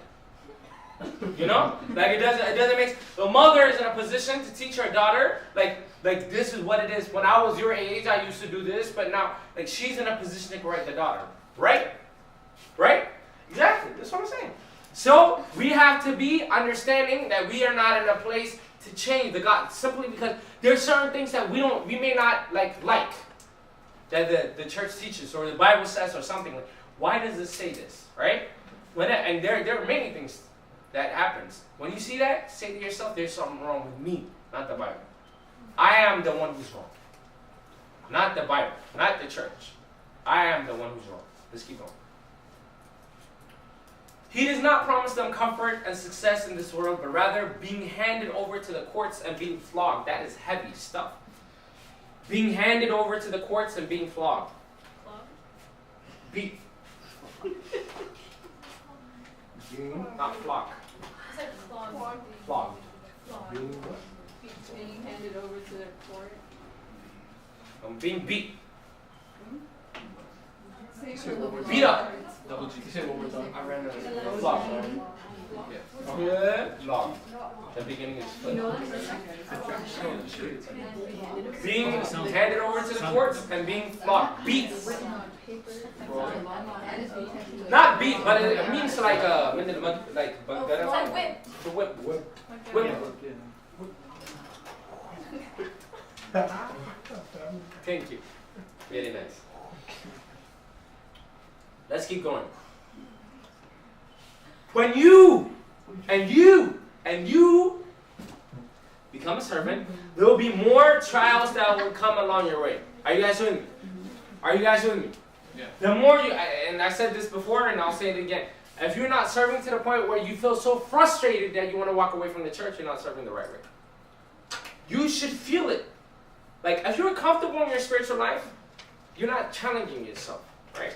You know? It doesn't make sense. The mother is in a position to teach her daughter, this is what it is. When I was your age, I used to do this, but now, she's in a position to correct the daughter. Right? Right? Exactly. That's what I'm saying. So, we have to be understanding that we are not in a place to change the God, simply because there's certain things that we may not like that the church teaches or the Bible says or something. Why does it say this? Right? And there are many things that happens. When you see that, say to yourself, there's something wrong with me, not the Bible. I am the one who's wrong. Not the Bible, not the church. I am the one who's wrong. Let's keep going. He does not promise them comfort and success in this world, but rather being handed over to the courts and being flogged. That is heavy stuff. Being handed over to the courts and being flogged. Beat. Not flock. It's like flogged. Flogged. Being handed over to the court. Being beat. Beat up. Double G. Say it one more time. I ran out of flogged. Yeah. Flogged. The beginning is being handed over to the courts and being flogged. Beat. Not beat, but it means It's like whip. The whip. Thank you. Very nice. Let's keep going. When you become a servant, there will be more trials that will come along your way. Are you guys with me? Are you guys with me? Yeah. The more you, and I said this before and I'll say it again, if you're not serving to the point where you feel so frustrated that you want to walk away from the church, you're not serving the right way. You should feel it. Like, if you're comfortable in your spiritual life, you're not challenging yourself, right?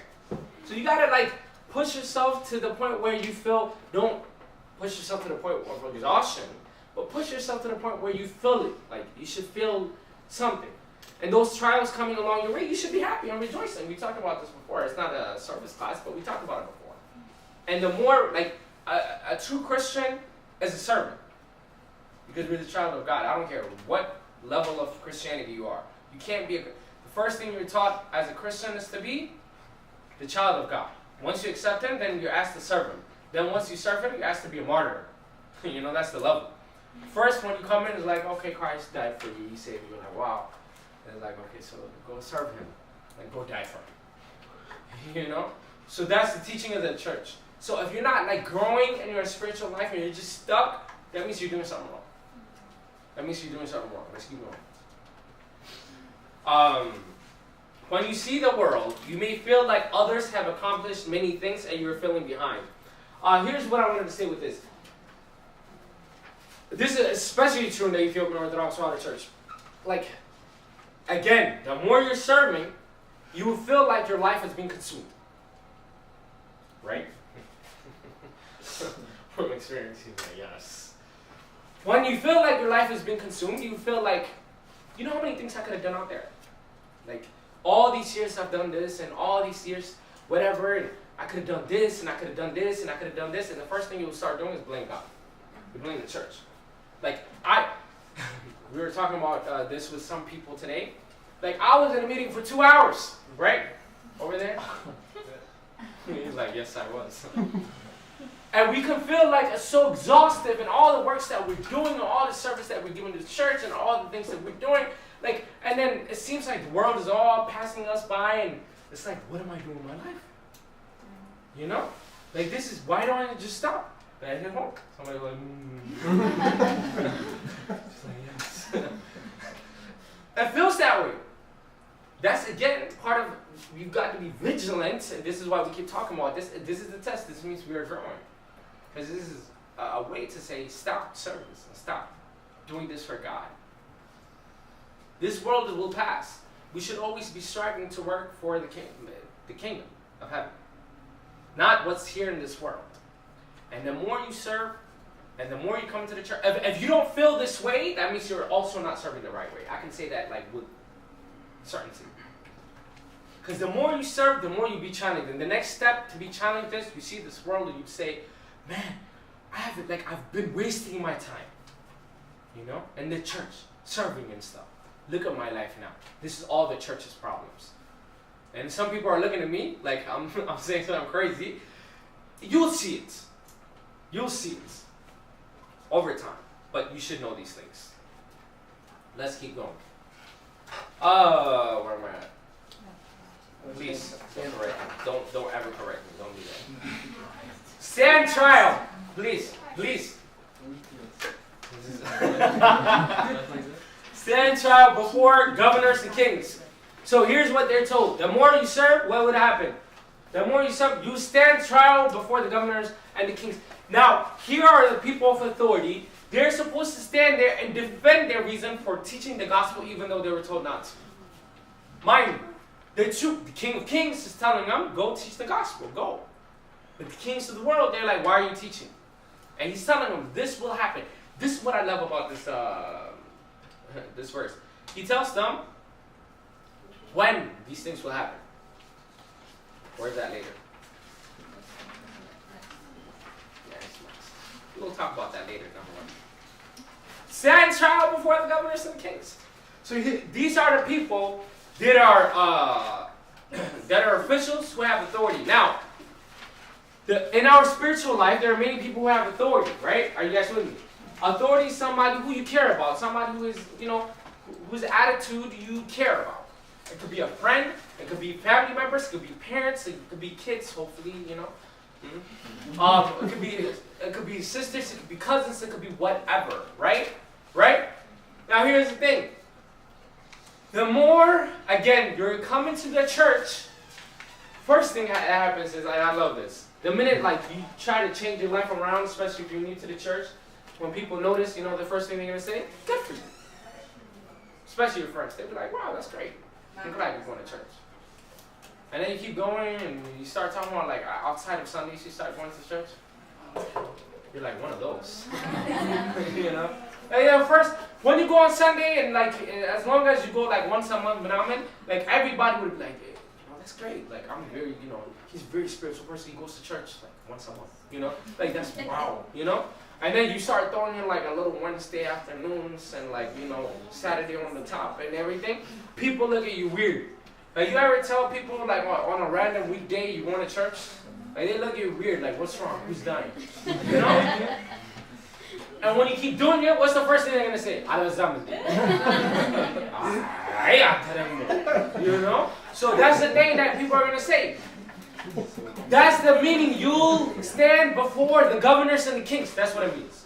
So you gotta, like, push yourself to the point where you feel, don't push yourself to the point of exhaustion, but push yourself to the point where you feel it. Like, you should feel something. And those trials coming along your way, you should be happy and rejoicing. We talked about this before. It's not a service class, but we talked about it before. And the more, like, a true Christian is a servant. Because we're the child of God. I don't care what level of Christianity you are. You can't be the first thing you're taught as a Christian is to be the child of God. Once you accept him, then you're asked to serve him. Then once you serve him, you're asked to be a martyr. You know, that's the level. First, when you come in, it's like, okay, Christ died for you. He saved you. You're like, wow. And it's like, okay, so go serve him. Like, go die for him. You know? So that's the teaching of the church. So if you're not, like, growing in your spiritual life and you're just stuck, that means you're doing something wrong. That means you're doing something wrong. Let's keep going. When you see the world, you may feel like others have accomplished many things and you're feeling behind. Here's what I wanted to say with this. This is especially true in the Ethiopian Orthodox Water Church. Like, again, the more you're serving, you will feel like your life has been consumed. Right? From experiencing that, yes. When you feel like your life has been consumed, you feel like, you know how many things I could have done out there? Like, all these years I've done this, and all these years, whatever, and I could have done this, and I could have done this, and I could have done this, and the first thing you will start doing is blame God. You blame the church. Like, we were talking about this with some people today. Like, I was in a meeting for 2 hours, right? Over there. He's like, yes, I was. And we can feel like it's so exhaustive in all the works that we're doing, and all the service that we're giving to the church, and all the things that we're doing. Like, and then it seems like the world is all passing us by, and it's like, what am I doing in my life? You know? Like, this is, why don't I just stop? But I hit home. Somebody like, Just like, yes. It feels that way. That's, again, part of, you've got to be vigilant, and this is why we keep talking about this. This is the test. This means we are growing. Because this is a way to say, stop service, and stop doing this for God. This world will pass. We should always be striving to work for the kingdom of heaven. Not what's here in this world. And the more you serve, and the more you come to the church, if you don't feel this way, that means you're also not serving the right way. I can say that like with certainty. Because the more you serve, the more you be challenged. And the next step to be challenged is, you see this world and you say, man, I've been wasting my time. You know? In the church, serving and stuff. Look at my life now. This is all the church's problems. And some people are looking at me like I'm saying something crazy. You'll see it. You'll see it over time. But you should know these things. Let's keep going. Where am I at? Please, don't correct me. Don't ever correct me. Don't do that. Stand trial. Please. Stand trial before governors and kings. So here's what they're told. The more you serve, what would happen? The more you serve, you stand trial before the governors and the kings. Now, here are the people of authority. They're supposed to stand there and defend their reason for teaching the gospel even though they were told not to. Mind you, the King of Kings is telling them, go teach the gospel, go. But the kings of the world, they're like, why are you teaching? And he's telling them, this will happen. This is what I love about this, this verse. He tells them when these things will happen. Where's that later? We'll talk about that later, number one. Stand trial before the governors and the kings. So these are the people that are officials who have authority. Now, in our spiritual life, there are many people who have authority, right? Are you guys with me? Authority is somebody who you care about, somebody who is, whose attitude you care about. It could be a friend, it could be family members, it could be parents, it could be kids, hopefully, It could be sisters, it could be cousins, it could be whatever, right? Right? Now here's the thing. The more, again, you're coming to the church, first thing that happens is, I love this. The minute you try to change your life around, especially if you're new to the church, when people notice, the first thing they're going to say, good for you. Especially your friends. They'll be like, wow, that's great. I'm glad you're going to church. And then you keep going and you start talking about outside of Sundays, you start going to church. you're like one of those. You know? And yeah, first, when you go on Sunday and like, as long as you go like once a month, like everybody would be like, hey, you know, that's great. Like I'm very, you know, he's a very spiritual person. He goes to church like once a month, you know? Like that's wow, you know? And then you start throwing in like a little Wednesday afternoons and like, you know, Saturday on the top and everything. People look at you weird. Like you ever tell people like on a random weekday you going to church? Like they look at you weird, like what's wrong? Who's dying? You know? And when you keep doing it, what's the first thing they're gonna say? You know? So that's the thing that people are gonna say. That's the meaning. You'll stand before the governors and the kings. That's what it means.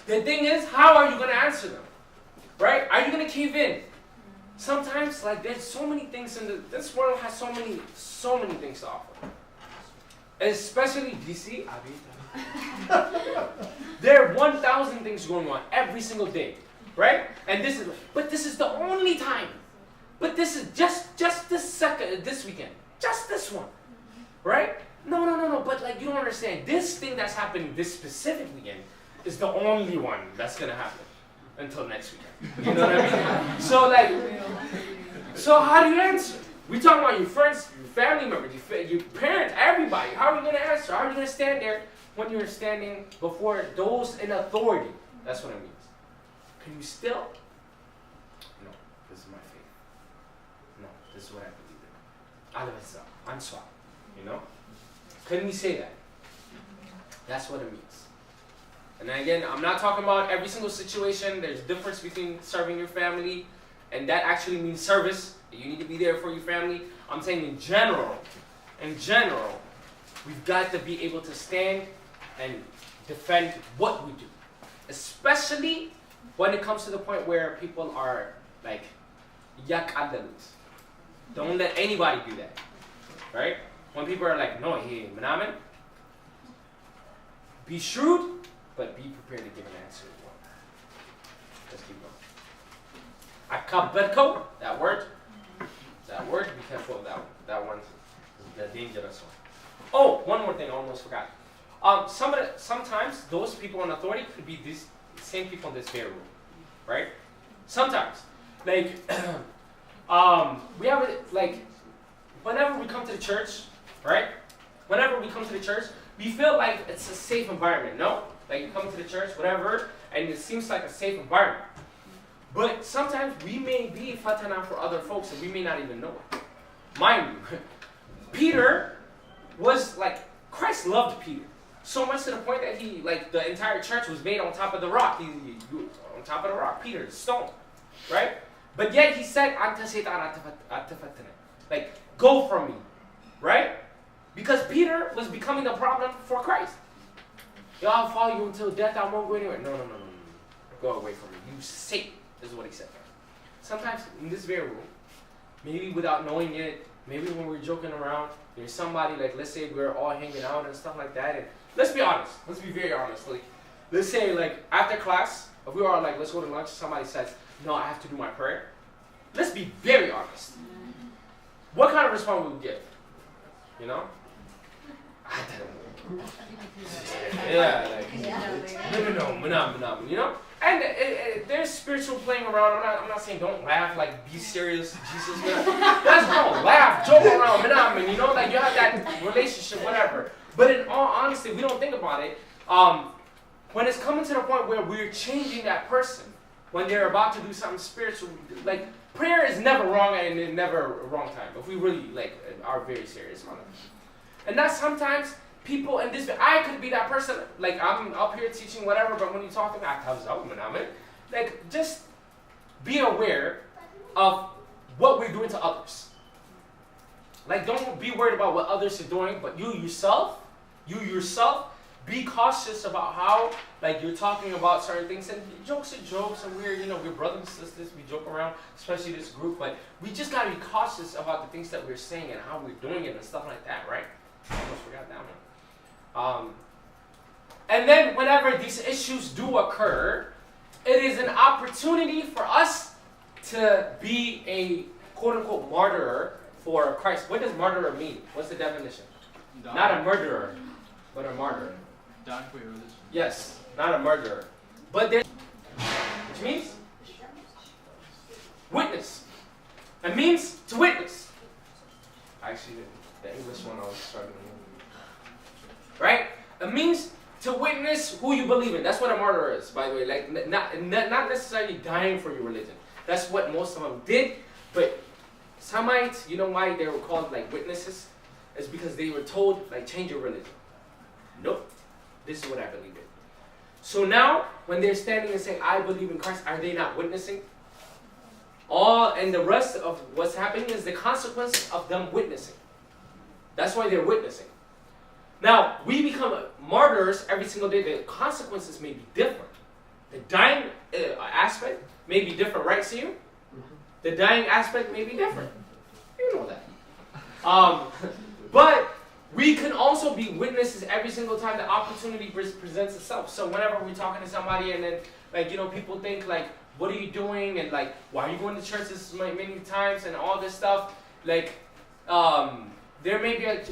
The thing is, how are you gonna answer them? Right? Are you gonna cave in? Sometimes, like there's so many things in this world has so many things to offer. Especially DC. There are 1,000 things going on every single day, right? And this is the only time. But this is just this weekend, just this one, right? No. But like you don't understand. This thing that's happening this specific weekend is the only one that's gonna happen until next weekend. You know what I mean? So how do you answer? We talking about your friends, your family members, your parents, everybody. How are you gonna answer? How are you gonna stand there when you're standing before those in authority? That's what it means. Can you still? No, this is my faith. No, this is what I believe in. I'm sorry. You know? Couldn't we say that? That's what it means. And then again, I'm not talking about every single situation. There's a difference between serving your family, and that actually means service. You need to be there for your family. I'm saying in general, we've got to be able to stand and defend what we do. Especially when it comes to the point where people are like, yak adalut. Don't let anybody do that. Right? When people are like, no, hey, manaman, be shrewd, but be prepared to give an answer as well. Let's keep going. Akaberko, that word, be careful of that one. That one's the dangerous one. Oh, one more thing, I almost forgot. Sometimes those people in authority could be these same people in this very room, right? Sometimes, like, we have it, like, whenever we come to the church, right? Whenever we come to the church, we feel like it's a safe environment, no? Like, you come to the church, whatever, and it seems like a safe environment. But sometimes we may be fatana for other folks and we may not even know it. Mind you, Peter was like, Christ loved Peter. So much to the point that he, like, the entire church was made on top of the rock. He on top of the rock, Peter, the stone, right? But yet he said, like, go from me, right? Because Peter was becoming the problem for Christ. I'll follow you until death, I won't go anywhere. No. Go away from me. You Satan, is what he said. Sometimes in this very room, maybe without knowing it, maybe when we're joking around, there's somebody, like, let's say we're all hanging out and stuff like that, and let's be honest, let's be very honest, like, let's say, like, after class, if we are like, let's go to lunch, somebody says, no, I have to do my prayer, let's be very honest. What kind of response would we give? You know? I don't know. Yeah, like, no, you know? And there's spiritual playing around. I'm not saying don't laugh, like be serious, Jesus. That's wrong. Laugh, joke around, you know, like you have that relationship, whatever. But in all honesty, we don't think about it. When it's coming to the point where we're changing that person, when they're about to do something spiritual, like prayer is never wrong and never a wrong time. If we really like are very serious on it. And that's sometimes people in this, I could be that person, like I'm up here teaching whatever, but when you talk to me, like just be aware of what we're doing to others. Like don't be worried about what others are doing, but you yourself, be cautious about how, like you're talking about certain things, and jokes are jokes, and we're brothers and sisters, we joke around, especially this group, but we just gotta be cautious about the things that we're saying and how we're doing it and stuff like that, right? I almost forgot that one. And then whenever these issues do occur, it is an opportunity for us to be a quote-unquote martyr for Christ. What does martyr mean? What's the definition? Not a murderer, but a martyr. Dying for your religion. Yes, not a murderer. But there, which means witness. It means to witness. Actually, the English one I was struggling with. Right? It means to witness who you believe in. That's what a martyr is, by the way. Like not necessarily dying for your religion. That's what most of them did. But Semites, you know why they were called like witnesses? It's because they were told like change your religion. Nope. This is what I believe in. So now, when they're standing and saying, I believe in Christ, are they not witnessing? And the rest of what's happening is the consequence of them witnessing. That's why they're witnessing. Now, we become martyrs every single day. The consequences may be different. The dying aspect may be different, right, see you? The dying aspect may be different. You know that. But we can also be witnesses every single time the opportunity presents itself. So whenever we're talking to somebody and then, like, you know, people think, like, what are you doing? And, like, why are you going to church this many times and all this stuff? Like, there may be a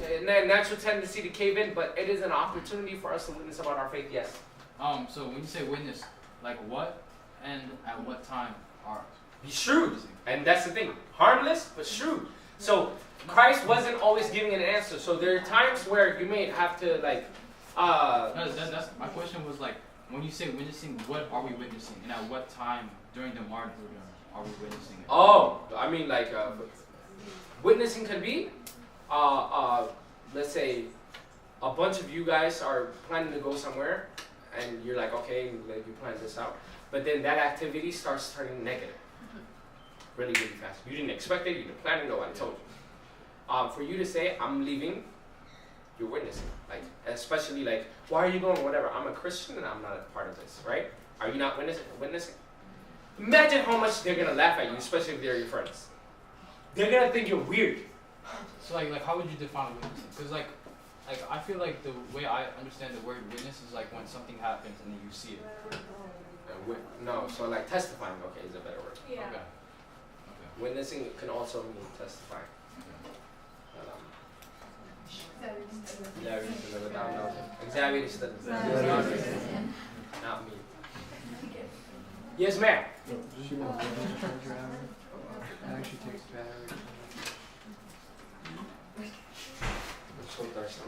natural tendency to cave in, but it is an opportunity for us to witness about our faith, yes. So when you say witness, like what and at what time are? Be shrewd. And that's the thing. Harmless, but shrewd. So Christ wasn't always giving an answer. So there are times where you may have to like That's my question was like, when you say witnessing, what are we witnessing? And at what time during the martyrdom are we witnessing it? Oh, I mean like witnessing could be let's say a bunch of you guys are planning to go somewhere and you're like, okay, like you plan this out. But then that activity starts turning negative. Really, really fast. You didn't expect it, you didn't plan it, nobody told you. For you to say, I'm leaving, you're witnessing. Like, especially like, why are you going, whatever. I'm a Christian and I'm not a part of this, right? Are you not witnessing? Imagine how much they're gonna laugh at you, especially if they're your friends. They're gonna think you're weird. So like how would you define witnessing? Because like I feel like the way I understand the word witness is like when something happens and then you see it. No, so like testifying, okay, is a better word. Yeah. Okay. Witnessing can also mean testifying. Xavier studies. Not me. Yes, ma'am. Actually takes battery. I'm so thirsty.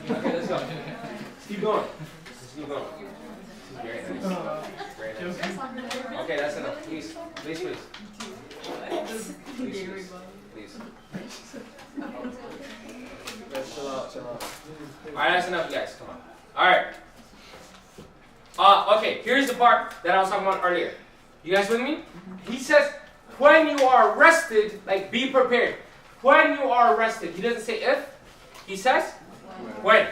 Okay, let's go. Let's keep going. Let's keep going. Very nice. Very nice. Okay, that's enough. Please. Please, please. Please, please. Please. Guys, chill out, chill out. Alright, that's enough, you guys. Come on. Alright. Okay, here's the part that I was talking about earlier. You guys with me? He says, when you are arrested, like be prepared. When you are arrested, he doesn't say if. He says, when.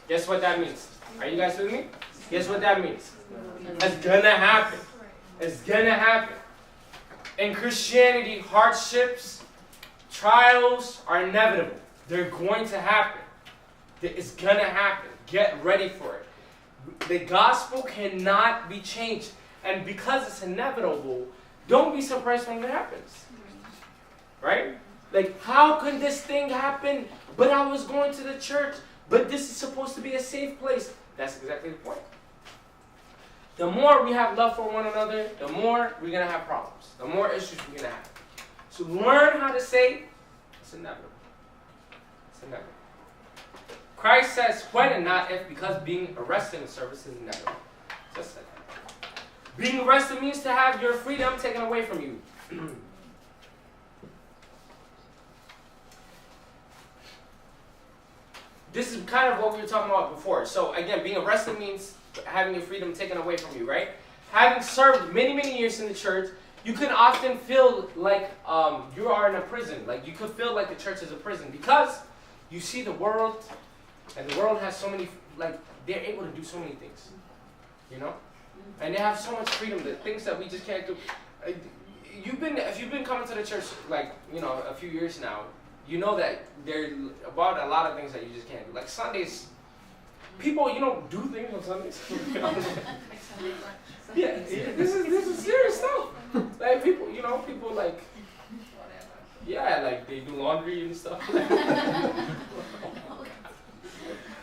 Guess what that means? Are you guys with me? Guess what that means? It's gonna happen. It's gonna happen. In Christianity, hardships, trials are inevitable. They're going to happen. It's gonna happen. Get ready for it. The gospel cannot be changed. And because it's inevitable, don't be surprised when it happens. Right? Like, how can this thing happen? But I was going to the church. But this is supposed to be a safe place. That's exactly the point. The more we have love for one another, the more we're going to have problems. The more issues we're going to have. So learn how to say, it's inevitable. It's inevitable. Christ says when and not if, because being arrested in service is inevitable. Just like that. Being arrested means to have your freedom taken away from you. This is kind of what we were talking about before. So again, being arrested means having your freedom taken away from you, right? Having served many, many years in the church, you can often feel like you are in a prison. Like you could feel like the church is a prison because you see the world, and the world has so many, like they're able to do so many things, you know? And they have so much freedom, the things that we just can't do. If you've been coming to the church like, you know, a few years now, you know that there about a lot of things that you just can't do. Like Sundays, people, you know, do things on Sundays. Yeah, this is serious stuff. Like people, you know, people like, Yeah, like they do laundry and stuff.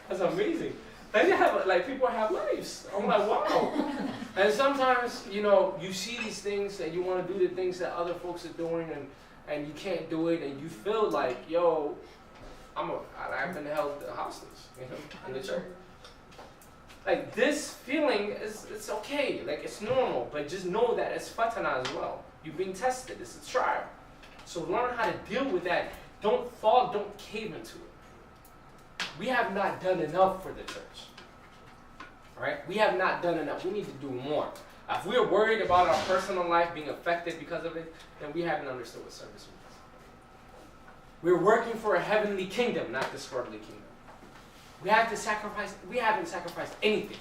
That's amazing. Like they have, like people have lives. I'm like, wow. And sometimes, you know, you see these things and you want to do the things that other folks are doing, and you can't do it, and you feel like, yo, I've been held hostage, you know, in the church. Like this feeling it's okay, like it's normal, but just know that it's fatana as well. You're being tested. It's a trial. So learn how to deal with that. Don't fall. Don't cave into it. We have not done enough for the church. Right? We have not done enough. We need to do more. If we're worried about our personal life being affected because of it, then we haven't understood what service means. We're working for a heavenly kingdom, not this worldly kingdom. We have to sacrifice. We haven't sacrificed anything.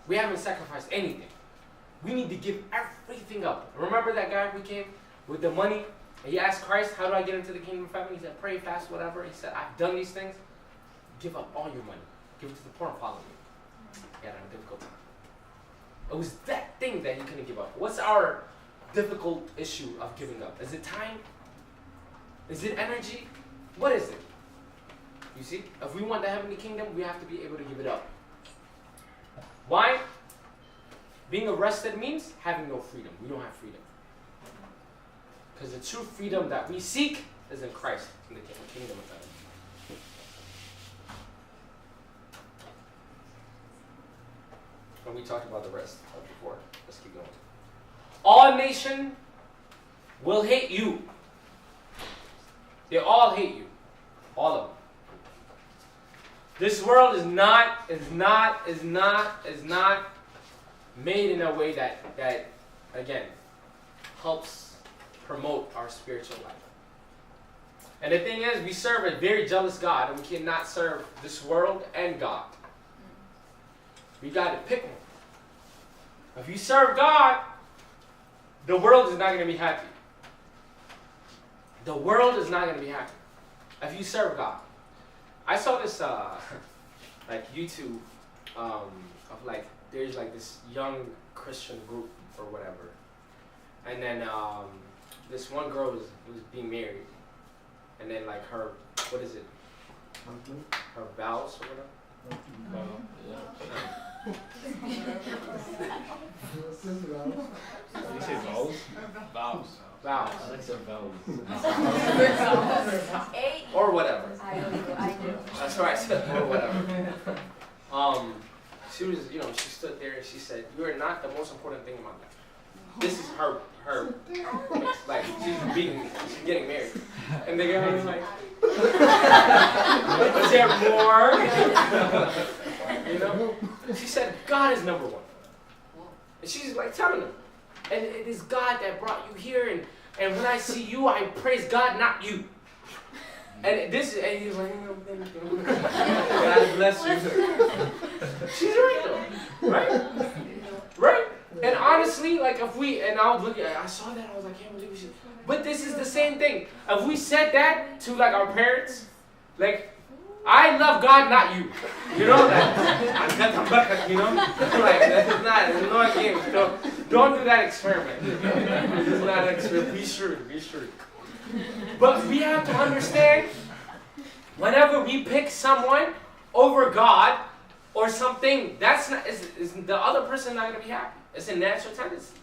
We haven't sacrificed anything. We need to give everything up. Remember that guy who came with the money? And he asked Christ, how do I get into the kingdom of heaven? He said, pray, fast, whatever. He said, I've done these things. Give up all your money. Give it to the poor and follow me. He had a difficult time. It was that thing that he couldn't give up. What's our difficult issue of giving up? Is it time? Is it energy? What is it? You see, if we want the heavenly kingdom, we have to be able to give it up. Why? Being arrested means having no freedom. We don't have freedom. Because the true freedom that we seek is in Christ, in the kingdom of heaven. And we talked about the rest before. Let's keep going. All nations will hate you. They all hate you. All of them. This world is not made in a way that again helps promote our spiritual life. And the thing is, we serve a very jealous God, and we cannot serve this world and God. We got to pick one. If you serve God, the world is not going to be happy. The world is not going to be happy if you serve God. I saw this like YouTube of like there's like this young Christian group or whatever, and then this one girl was being married, and then like her, what is it? Her vows or whatever. Did you say vows? Vows. Vows. I like the vows. Or whatever. I do. That's what I said. Or whatever. She was, you know, she stood there and she said, "You are not the most important thing in my life." This is her, like she's getting married, and the guy was like, "Is there more?" You know? She said, "God is number one," and she's like telling him, "And it is God that brought you here, and when I see you, I praise God, not you." And he's like, "God bless you." She's right though, right? Right? And honestly, like I saw that, I was like, I can't believe she. But this is the same thing. If we said that to like our parents, like, I love God, not you. You know that? You know? Like, that's not, it's no game. Don't do that experiment. It's not an experiment. Be shrewd. But we have to understand, whenever we pick someone over God or something, that's not, is the other person not going to be happy. It's a natural tendency.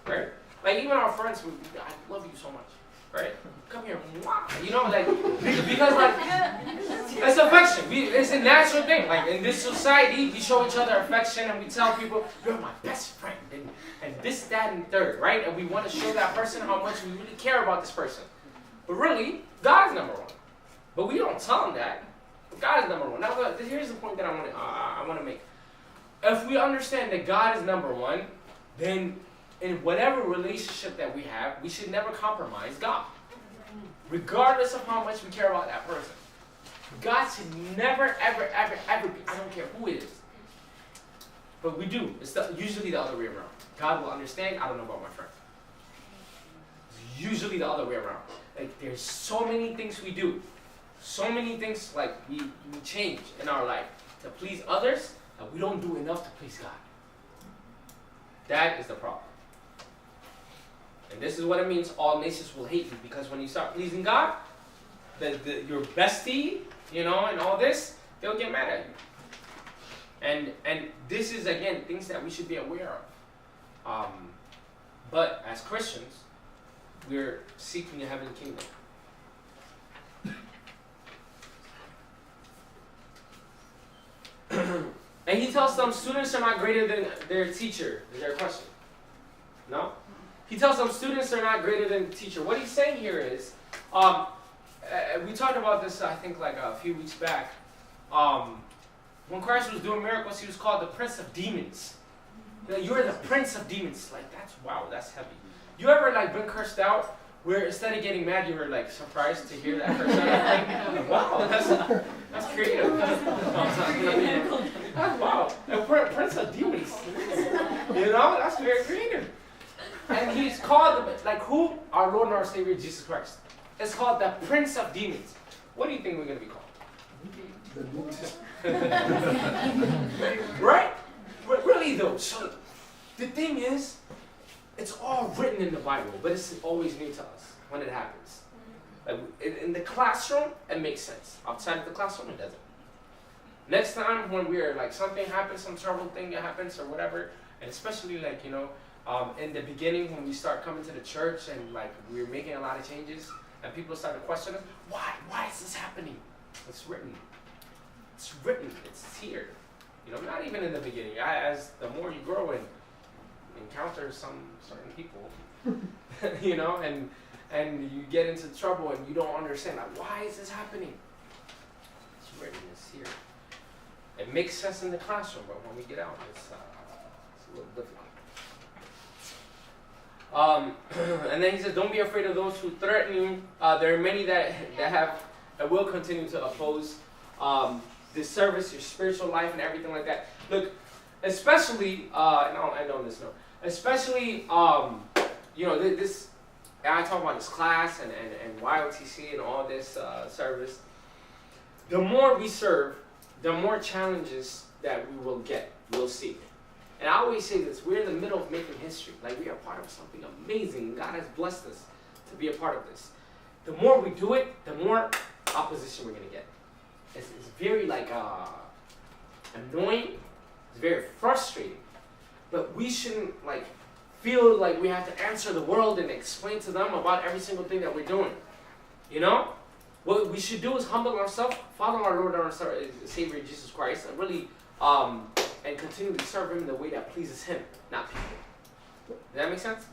Right? Like even our friends, I love you so much, right? Come here, you know, like because like it's affection. It's a natural thing. Like in this society, we show each other affection and we tell people, "You're my best friend," and this, that, and third, right? And we want to show that person how much we really care about this person. But really, God is number one. But we don't tell them that. But God is number one. Now, here's the point that I want to make. If we understand that God is number one, then in whatever relationship that we have, we should never compromise God. Regardless of how much we care about that person. God should never, ever, ever, ever be, I don't care who it is. But we do. It's usually the other way around. God will understand, I don't know about my friend. It's usually the other way around. Like there's so many things we do. So many things like we change in our life to please others, and we don't do enough to please God. That is the problem. And This is what it means. All nations will hate you, because when you start pleasing God, your bestie, and all this, they'll get mad at you. And this is, again, things that we should be aware of. But as Christians, we're seeking a heavenly kingdom. And he tells them students are not greater than their teacher. Is there a question? No? He tells them students are not greater than the teacher. What he's saying here is, we talked about this, I think, like a few weeks back. When Christ was doing miracles, he was called the Prince of Demons. You're the Prince of Demons. Like, that's heavy. You ever, like, been cursed out, where instead of getting mad, you were, like, surprised to hear that curse out? Like, wow, that's creative. Wow, a Prince of Demons. That's very creative. And he's called, like, who? Our Lord and our Savior, Jesus Christ. It's called the Prince of Demons. What do you think we're going to be called? Right? But really, though, so the thing is, it's all written in the Bible, but it's always new to us when it happens. Like, in the classroom, it makes sense. Outside of the classroom, it doesn't. Next time when we're, like, something happens, some trouble thing that happens or whatever, and especially, like, in the beginning when we start coming to the church and, like, we're making a lot of changes and people start to question us, why is this happening? It's written. It's written. It's here. Not even in the beginning. As the more you grow and encounter some certain people, and you get into trouble and you don't understand, like, why is this happening? It's written. It's here. It makes sense in the classroom, but when we get out, it's a little difficult. And then he says, don't be afraid of those who threaten you. There are many that will continue to oppose this service, your spiritual life, and everything like that. Look, especially, and I'll end on this note, especially, this, I talk about this class and YOTC and all this service. The more we serve, the more challenges that we'll see. And I always say this, we're in the middle of making history. Like, we are part of something amazing. God has blessed us to be a part of this. The more we do it, the more opposition we're going to get. It's very, like, annoying. It's very frustrating. But we shouldn't, like, feel like we have to answer the world and explain to them about every single thing that we're doing. What we should do is humble ourselves, follow our Lord and our Savior Jesus Christ, and really and continue to serve Him in the way that pleases Him, not people. Does that make sense?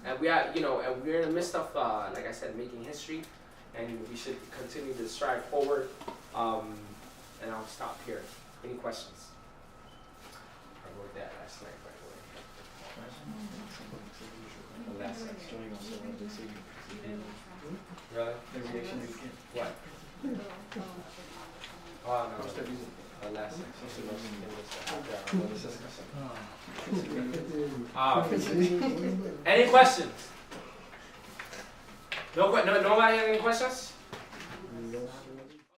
And we are, and we're in the midst of, like I said, making history, and we should continue to strive forward. And I'll stop here. Any questions? I wrote that last night, by the way. The last section. Really? What? Oh, no. Last section. Any questions? Nobody have any questions?